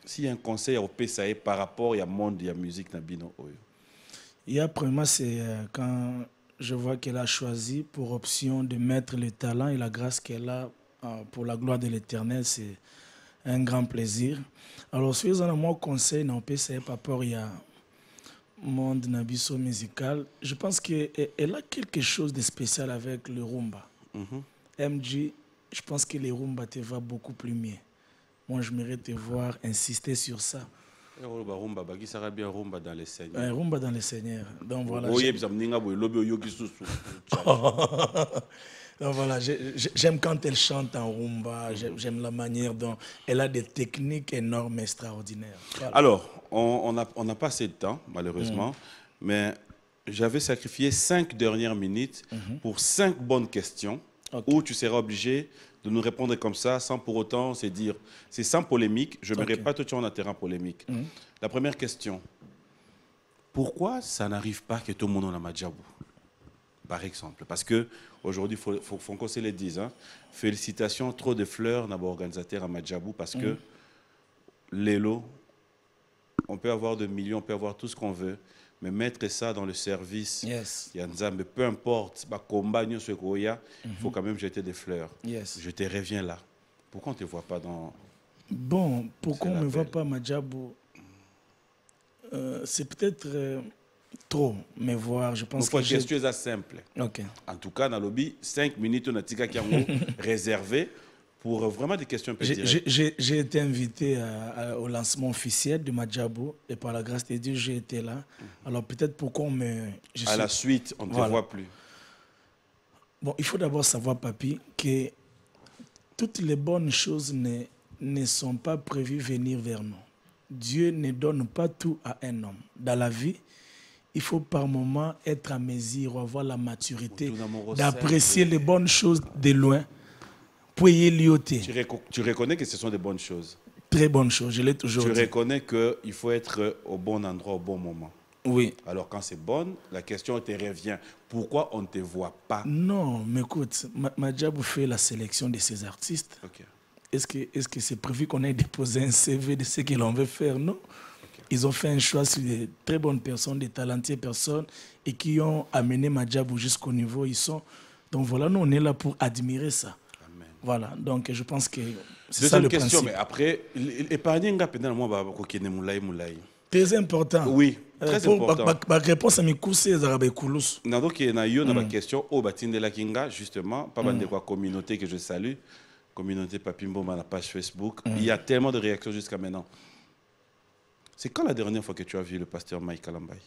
s'il y a un conseil au PSAE par rapport à monde et à la musique, Nabino Oyo. Il y a premièrement, c'est quand je vois qu'elle a choisi pour option de mettre le talent et la grâce qu'elle a pour la gloire de l'Éternel, c'est un grand plaisir. Alors, si vous avez un conseil dans le PSAE par rapport à monde nabiso musical, je pense qu'elle a quelque chose de spécial avec le rumba. MJ, je pense que le rumba te va beaucoup plus mieux. Moi, je mérite te voir insister sur ça. Rumba, qui sera bien rumba dans les seigneurs. Un rumba dans les seigneurs. Donc voilà. Donc voilà, j'aime quand elle chante en rumba, j'aime la manière dont elle a des techniques énormes, extraordinaires. Voilà. Alors, on n'a pas assez de temps, malheureusement, mais j'avais sacrifié 5 dernières minutes pour 5 bonnes questions où tu seras obligé de nous répondre comme ça, sans pour autant se dire, c'est sans polémique, je ne me pas tout en terrain polémique. La première question, pourquoi ça n'arrive pas que tout le monde en a Madjabou? Par exemple, parce qu'aujourd'hui, il faut qu'on se le dise. Hein. Félicitations, trop de fleurs dans l'organisateur à Madjabou parce que l'élo, on peut avoir de millions, on peut avoir tout ce qu'on veut, mais mettre ça dans le service, mais peu importe, il faut quand même jeter des fleurs. Je te reviens là. Pourquoi on ne te voit pas dans... Bon, pourquoi on ne me voit pas à Madjabou? C'est peut-être... trop, mais voir, je pense que c'est chose simple. En tout cas, dans le lobby, 5 minutes, on a tika qui réservé pour vraiment des questions un peu directes. J'ai été invité au lancement officiel de Madjabou et par la grâce de Dieu, j'ai été là. Alors peut-être pourquoi on me... la suite, on ne te voit plus. Bon, il faut d'abord savoir, Papi, que toutes les bonnes choses ne sont pas prévues venir vers nous. Dieu ne donne pas tout à un homme. Dans la vie, il faut par moment être à mesure, avoir la maturité, d'apprécier les bonnes choses de loin pour y lioter. Tu reconnais que ce sont des bonnes choses? Très bonnes choses, je l'ai toujours dit. Tu reconnais qu'il faut être au bon endroit, au bon moment? Oui. Alors quand c'est bon, la question te revient. Pourquoi on ne te voit pas? Non, mais écoute, Madjabou fait la sélection de ses artistes. Est-ce que c'est prévu qu'on ait déposé un CV de ce que l'on veut faire? Non. Ils ont fait un choix sur des très bonnes personnes, des talentueuses personnes et qui ont amené Madjabou jusqu'au niveau où ils sont. Donc voilà, nous on est là pour admirer ça. Amen. Voilà, donc je pense que c'est ça le question, principe. Mais après, épargner très important. Oui, très important. Ma réponse à mes coups, c'est Zarabé Koulous. Donc il y a une question, justement, pas mal de communauté que je salue, communauté Papimbo, ma page Facebook. Il y a tellement de réactions jusqu'à maintenant. C'est quand la dernière fois que tu as vu le pasteur Mike Kalambay?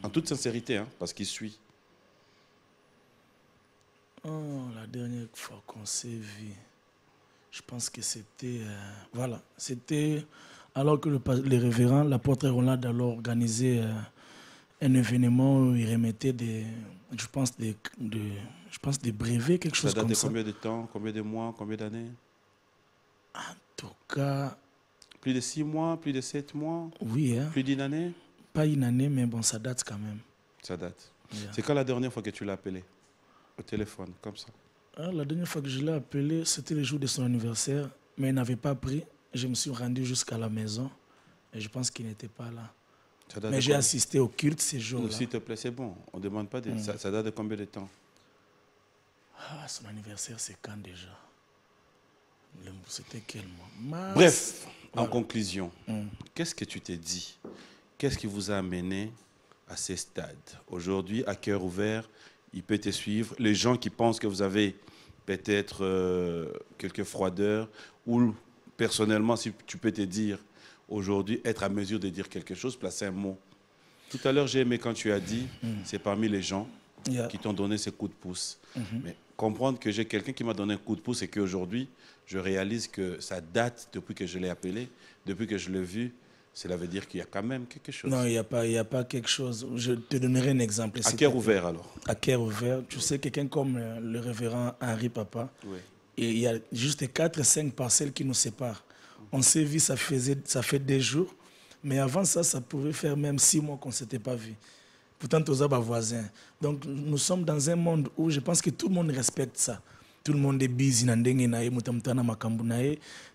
En toute sincérité, hein, parce qu'il suit. Oh, la dernière fois qu'on s'est vu, je pense que c'était... voilà, c'était alors que le révérend, l'apôtre Roland, alors organisé un événement où il remettait des brevets, quelque chose comme ça. Ça date de combien de temps, combien de mois, combien d'années? En tout cas... Plus de 6 mois, plus de 7 mois? Oui. Hein. Plus d'une année? Pas une année, mais bon, ça date quand même. Ça date. Yeah. C'est quand la dernière fois que tu l'as appelé? Au téléphone, comme ça? La dernière fois que je l'ai appelé, c'était le jour de son anniversaire, mais il n'avait pas pris. Je me suis rendu jusqu'à la maison et je pense qu'il n'était pas là. Ça date Mais de j'ai combien? assisté au culte ces jours-là. S'il te plaît, c'est bon. On ne demande pas. Ça date de combien de temps? Ah, son anniversaire, c'est quand déjà? C'était quel mois? Mars. Bref, en Voilà. conclusion, qu'est-ce que tu t'es dit? Qu'est-ce qui vous a amené à ces stades? Aujourd'hui, à cœur ouvert, il peut te suivre. Les gens qui pensent que vous avez peut-être quelques froideurs, ou personnellement, si tu peux te dire, aujourd'hui, être à mesure de dire quelque chose, placer un mot. Tout à l'heure, j'ai aimé quand tu as dit, c'est parmi les gens Yeah. qui t'ont donné ce coup de pouce. Mais comprendre que j'ai quelqu'un qui m'a donné un coup de pouce et qu'aujourd'hui, je réalise que ça date depuis que je l'ai appelé, depuis que je l'ai vu, cela veut dire qu'il y a quand même quelque chose. Non, il n'y a pas quelque chose. Je te donnerai un exemple. À cœur ouvert alors. À cœur ouvert. Tu sais, quelqu'un comme le révérend Henri Papa, Oui. et il y a juste 4-5 parcelles qui nous séparent. On s'est vu, ça fait des jours, mais avant ça, ça pouvait faire même 6 mois qu'on ne s'était pas vu. Pourtant, tous nos voisins. Donc, nous sommes dans un monde où je pense que tout le monde respecte ça. Tout le monde est busy.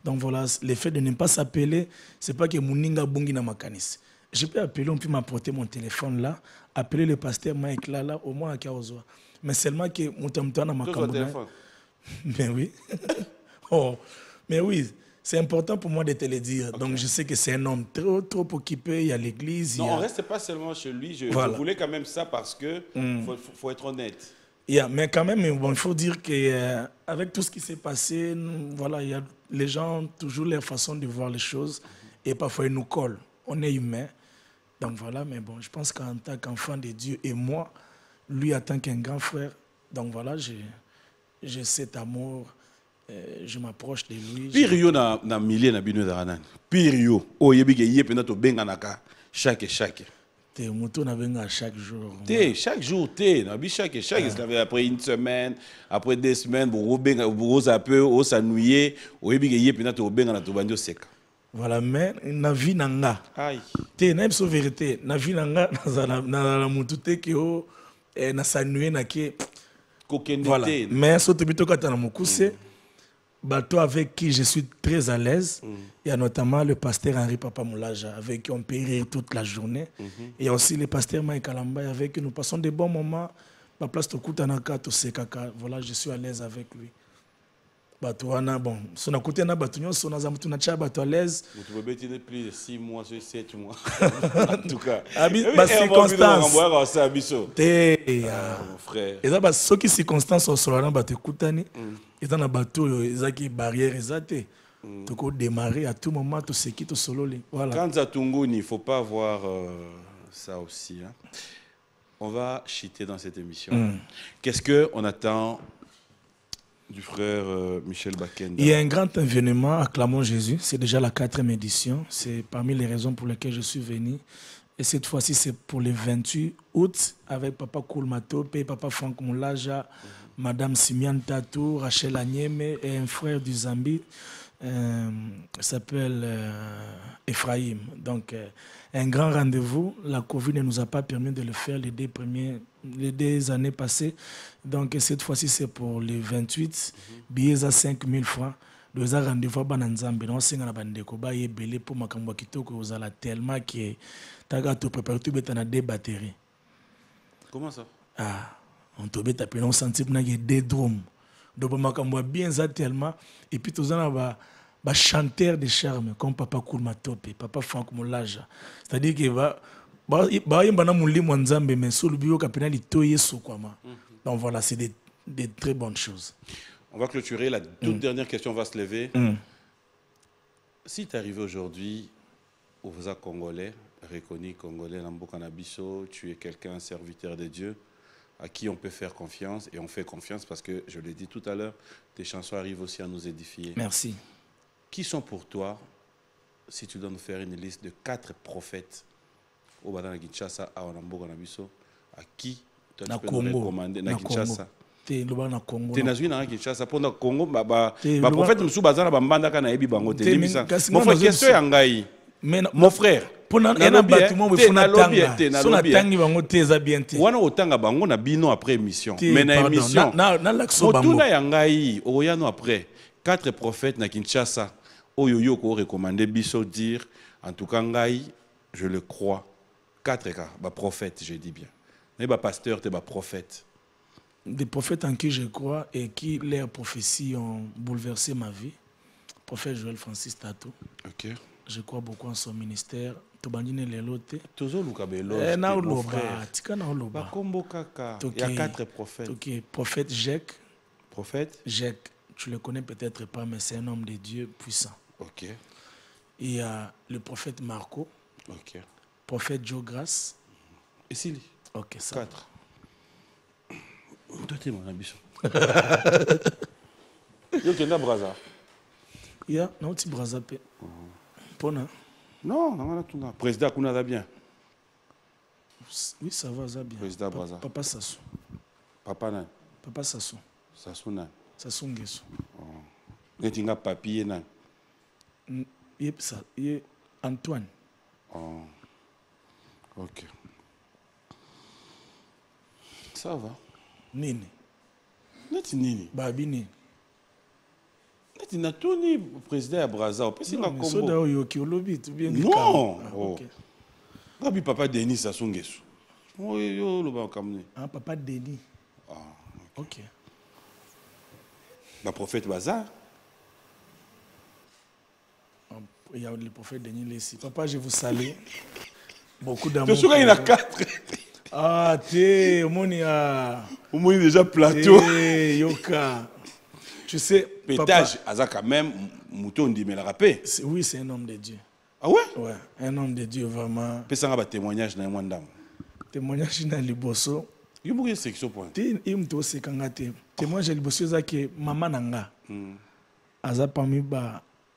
Donc voilà, le fait de ne pas s'appeler, c'est pas que Mouninga Bungi na makanis. Je peux appeler, on peut m'apporter mon téléphone là, appeler le pasteur Mike là, au moins à Kaozoa. Mais seulement que Moutamtana Makambunaye. Mais oui. Oh, mais oui. C'est important pour moi de te le dire. Okay. Donc, je sais que c'est un homme trop occupé. Il y a l'église. Non, on ne reste pas seulement chez lui. Je voulais quand même ça parce que faut être honnête. Yeah, mais quand même, bon, il faut dire qu'avec tout ce qui s'est passé, voilà, il y a les gens ont toujours leur façon de voir les choses. Et parfois, ils nous collent. On est humain. Donc voilà, mais bon, je pense qu'en tant qu'enfant de Dieu et moi, lui en tant qu'un grand frère, donc voilà, j'ai cet amour. Je m'approche de lui. Pirio na milieu na bino d'aranan. Pirio, oh yebige yepe na to benga naka chaque. T'es mouton na benga chaque jour. Chaque jour na bi chaque. Après une semaine, après 2 semaines, vous benga vous zapper, vous s'ennuyer, oh yebige yepe na to benga na to bandio seka. Voilà, mais na vie nanga. Aïe. T'es na so vérité, na vie nanga na mutute ke o na s'ennuyer na ke. Voilà. Mais surtout bito kata na mukuse. Bateau avec qui je suis très à l'aise. Il y a notamment le pasteur Henri Papa Moulaja, avec qui on peut rire toute la journée. Et il y a aussi le pasteur Mike Alamba, avec qui nous passons des bons moments. Ma place de Koutanaka, tout c'est caca. Voilà, je suis à l'aise avec lui. Bateau, bon, son côté na bateau, son azamutu na cha bateau à l'aise. Vous pouvez tenir plus de 6 mois, 7 mois. En tout cas. Ma circonstance. Mon frère. Et ça, ceux qui circonstances sont sur la bateau Koutani. Et dans le bateau, il y a des barrières. Tu peux démarrer à tout moment, tout ce qui est solo. Voilà. Quand Zatunguni, il ne faut pas voir ça aussi. Hein. On va chiter dans cette émission. Qu'est-ce qu'on attend du frère Michel Bakenda? Il y a un grand événement à Clermont-Jésus. C'est déjà la 4e édition. C'est parmi les raisons pour lesquelles je suis venu. Et cette fois-ci, c'est pour le 28 août avec Papa Koulmatope, Papa Franck Moulaja, Madame Simian Tatou, Rachel Agneme et un frère du Zambie s'appelle Ephraim. Donc, un grand rendez-vous. La Covid ne nous a pas permis de le faire les 2 années passées. Donc, cette fois-ci, c'est pour le 28. Billets à 5 000 francs. Deux rendez-vous à Bananzambe. On s'est dit belé pour ma kambakito que vous allez tellement que t'as tout préparé tout bête à 2 batteries. Comment ça? Ah, on te bête à peine on sentit qu'il y a 2 drums. Donc ma kambo bien ça tellement et puis tous en va chanteur de charme comme Papa Koulmatope, Papa Franck Moulaja. C'est-à-dire que va yimba na mulimo Nzambe mais sous le bio kapena litoye sokwama. Donc voilà, c'est des très bonnes choses. On va clôturer. La toute dernière question va se lever. Si tu es arrivé aujourd'hui au Vosa Congolais, reconnu Congolais, Lambo Canabiso, tu es quelqu'un, serviteur de Dieu, à qui on peut faire confiance, et on fait confiance parce que, je l'ai dit tout à l'heure, tes chansons arrivent aussi à nous édifier. Merci. Qui sont pour toi, si tu dois nous faire une liste de 4 prophètes au Badana Kinshasa, à Lambo Canabiso, à qui toi, tu peux nous recommander na Kinshasa? Te loba na Congo. Te nazwi na Kinshasa pour na Congo ba prophète musu bazana ba mbanda kana yebi bango te libisa. Mon frère question ya ngai. Mon frère. Pona ena bâtiment bo funa tanga. Sona tangi bango te za bien te. Wana otanga bango na bino après émission. Mais na émission. Na lakso bango. Motuna ya ngai oyano après 4 prophètes na Kinshasa. Oyo yo ko recommander biso dire en tout cas ngai je le crois. 4 cas, bah prophète, je dis bien. Mais bah pasteur, tu es bah prophète. Des prophètes en qui je crois et qui, leurs prophéties ont bouleversé ma vie. Prophète Joël Francis Tato. OK. Je crois beaucoup en son ministère. Tobandine Lelote. Tozo Lukabelo. Na mon oloba, frère. tika na oloba. Bah combo kaka. Ok. Il y a 4 prophètes. Ok, prophète Jacques. Prophète. Jacques, tu le connais peut-être pas, mais c'est un homme de Dieu puissant. OK. Il y a le prophète Marco, OK. prophète Joe Grace. Et Sili. Ok, ça. 4. Toi, tu es mon ambition. Yo, Kenda Braza. Il y a un petit brazape. Pona. Non, non, non, non. Président Kuna va bien. Oui, ça va, ça bien. Président Braza. Papa Sassou. Papa Nan. Papa Sassou. Sassou Nan. Sassou Nguesso. Netinga papier Nan. Il y a Antoine. Oh. OK. Ça va. Nini. Neti nini. Babi Nini. Neti na Tony président ya Braza. Opesi nga Non, kombo. soda oyo ki olobi tu bien. Non. Ah, Oh. ok. Gabi papa Denis Sassou Nguesso. Oh yo lo ba kamne. Ah, papa Denis. Ah. Ok. Ba prophète Bazar. Il y a le prophète Denis Lessi. Papa, je vous salue. Beaucoup d'amour. Tu sais qu'il y en a 4. Ah, t'es, Monia. Au moins déjà plateau. Yoka. Tu sais, Pétage, Aza quand même, Mouton dit mais la rapé. oui, c'est un homme de Dieu. Ah ouais? Ouais, un homme de Dieu, vraiment. Peut ça va témoignage dans un dame. Témoignage dans le bosso. Il y a beaucoup de sections pour. T'es, il me dit kangate. Témoignage dans le bosso, c'est que maman nanga. Aza parmi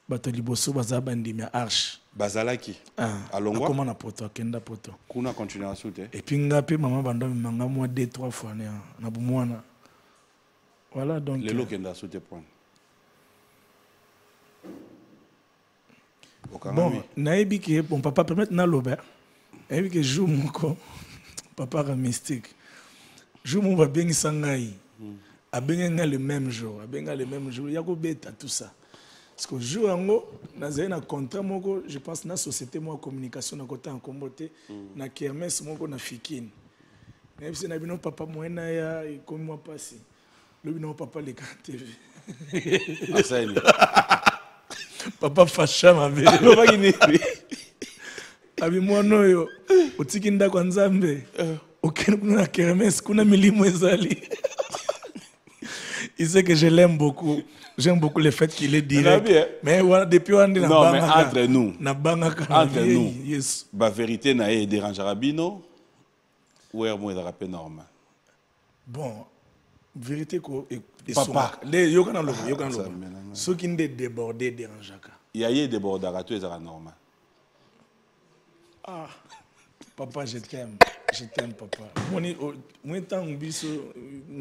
bato liboso baza bandimia arche. Bazalaki. Ah, Alongwa. comment na poto, kenda poto. Kuna continuer à sauter. Et puis ngapi maman banda manga moi 2-3 fois na bumwana. Voilà donc. Les lots qui ont sauté point. Bon, naebi que bon papa permettre na loba. Naebi que jour moko papa ra mystique. Jour mon va bien sangai. A benga le même jour, a benga le même jour, ya ko beta tout ça. Parce que jour ango nazali na contrat moko, je pense na société moi communication na côté en comboté na kermesse moko na fikine. Naebi se na bino papa moena ya comme moi passé. Le bino papa le TV. Ah ça il. Papa facha mabe. Abi mwana oyo otiki ndako nzambe okene kuna na kermesse kuna milimo ezali. Il sait que je l'aime beaucoup. J'aime beaucoup le fait qu'il est direct. Mais voilà, depuis on est non, mais entre nous. Entre nous. Yes. La vérité n'a pas dérangé Rabino. Ou est moins rappel normal. Bon, vérité ko papa. Les yokana lobo. Ceux qui ne débordé dérange ka. Il y a eu des bordards, tout est normal. Ah, papa, je t'aime. Je t'aime, papa. Moi, tant biso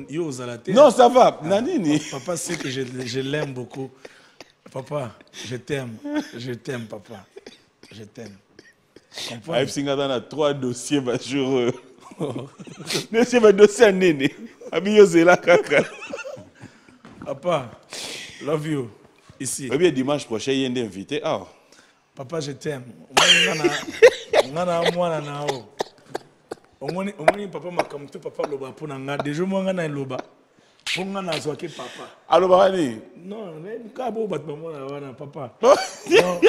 yo zalate. Non, ça va. Nanini. Papa sait que je l'aime beaucoup. Papa, je t'aime. Je t'aime, papa. Je t'aime. Aïe, Singada a 3 dossiers majeurs. Dossier va dossier néné. Abiyo zela kaka. Papa, love you. Ici. Eh bien, dimanche prochain, il y a un invité. Ah. Papa, je t'aime. Mwana na o. Omoni papa makamto papa loba pona nga déjà moi nga na loba. Ponga na zo ke papa. Allo barani. Non, mais ka bo bat mona wana papa. Non.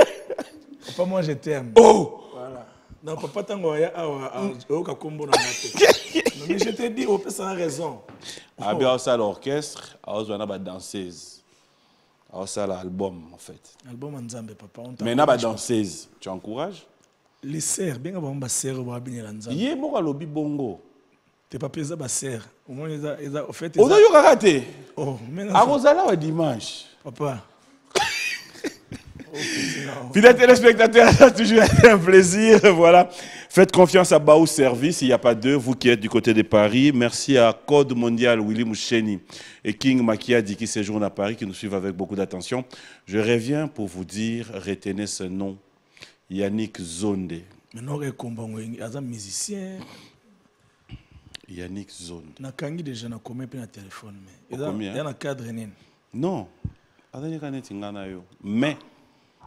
Papa moi je t'aime. Oh. Voilà. Non papa tango ya awa o ka kombo na mato. Non mais je te dis au peut sans raison. Ah bien ça l'orchestre, a ozwana ba danseuse. Ah ça l'album en fait. Album Nzambe papa. Mais na ba danseuse, tu encourages? Les sœurs, bien avant ba sœur ba bien Nzambe. Yé moko lobi bongo. T'es pas pesa ba sœur. Au moins ils a fait. Ozo yo karaté. Oh, mais a rozala wa dimanche. Papa. Fidèles téléspectateurs, ça a toujours été un plaisir. Voilà. Faites confiance à Baou Service, il n'y a pas deux, vous qui êtes du côté de Paris. Merci à Code Mondial, Willy Moucheni et King Makiadi qui séjournent à Paris, qui nous suivent avec beaucoup d'attention. Je reviens pour vous dire, retenez ce nom, Yannick Zonde. Mais non, il un musicien. Yannick Zonde. Na kangi déjà na combien de téléphone mais combien? Il y a un cadre nen. Non. Mais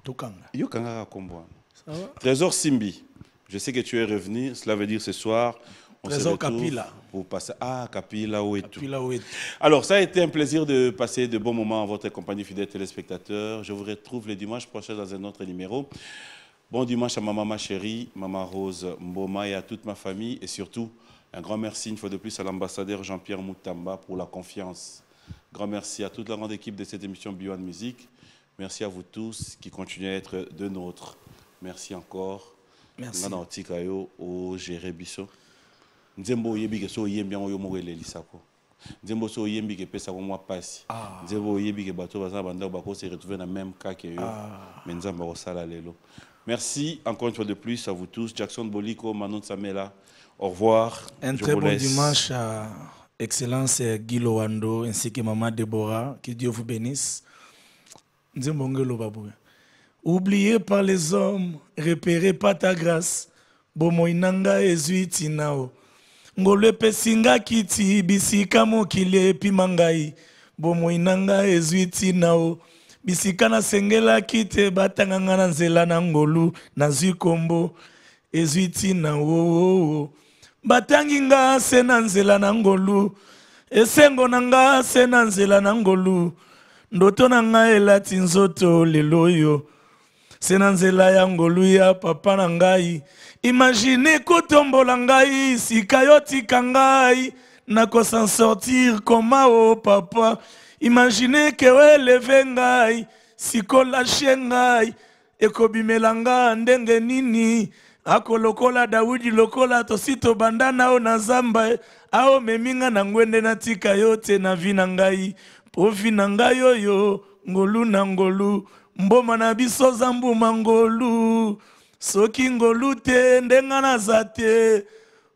Tokanga. yo kanga kombo. Ça va? Trésor Simbi. Je sais que tu es revenu, cela veut dire ce soir, on se Trésor retrouve Kapila. pour passer... Ah, Kapila, où est tout. Kapila, où est- Alors, ça a été un plaisir de passer de bons moments en votre compagnie, fidèles téléspectateurs. Je vous retrouve le dimanche prochain dans un autre numéro. Bon dimanche à ma maman chérie, maman Rose Mboma et à toute ma famille. Et surtout, un grand merci une fois de plus à l'ambassadeur Jean-Pierre Moutamba pour la confiance. Grand merci à toute la grande équipe de cette émission Beyond Music. Merci à vous tous qui continuez à être de nôtres. Merci encore. Merci. Ngana otikayo o gérer biso. Nzembo yebi ke so yembi ngo yo mogele lisako. Nzembo so yembi ke pesa ko mwa pasi. Nzembo yebi ke bato baza banda ba ko se retrouver dans même cas que yo. Mais nzamba ko sala lelo. Merci encore une fois de plus à vous tous. Jackson Boliko, Manon Samela. Au revoir. Un Je très vous bon laisse. dimanche à Excellence Guy Lowando ainsi que Maman Déborah. Que Dieu vous bénisse. Nzembongelo baboué. Oublié par les hommes, repéré par ta grâce. Bomoinanga ezuiti nao. Ngole pesinga kiti bisika mokile pimangai. Bomoinanga ezuiti nao. Bisika na sengela kite batanganga na nzela na ngolu na zikombo ezuiti nao. Batanginga se na nzela na ngolu. Esengo nanga se na nzela na ngolu. Ndoto nanga elati nzoto leloyo. Senanzela ya ngolu ya papa na ngai. Imagine kotombola ngai sika yo tika ngai. Nako s'en sortir koma o papa. Imagine ke we leve ngai siko lâche ngai. Ekobimela nga ndenge nini. Ako lokola Daudi lokola tosito bandana o na zamba. Ao meminga na ngwende na tika yote na vina ngai. Po vina ngai oyo ngolu na ngolu. Mboma na biso zambu mangolu. Soki ngolu te ndenga na zate.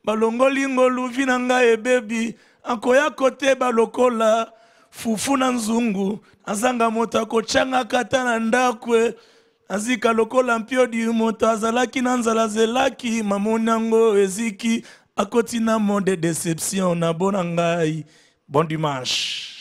Balongoli ngolu vina ngai bebi. Ankoya kote balokola. Fufu na nzungu. Azanga moto akochanga kata na ndakwe. Azika lokola mpio di moto azalaki na nzala zelaki. Mamonango eziki. Akoti na monde déception na bona ngai. Bon dimanche.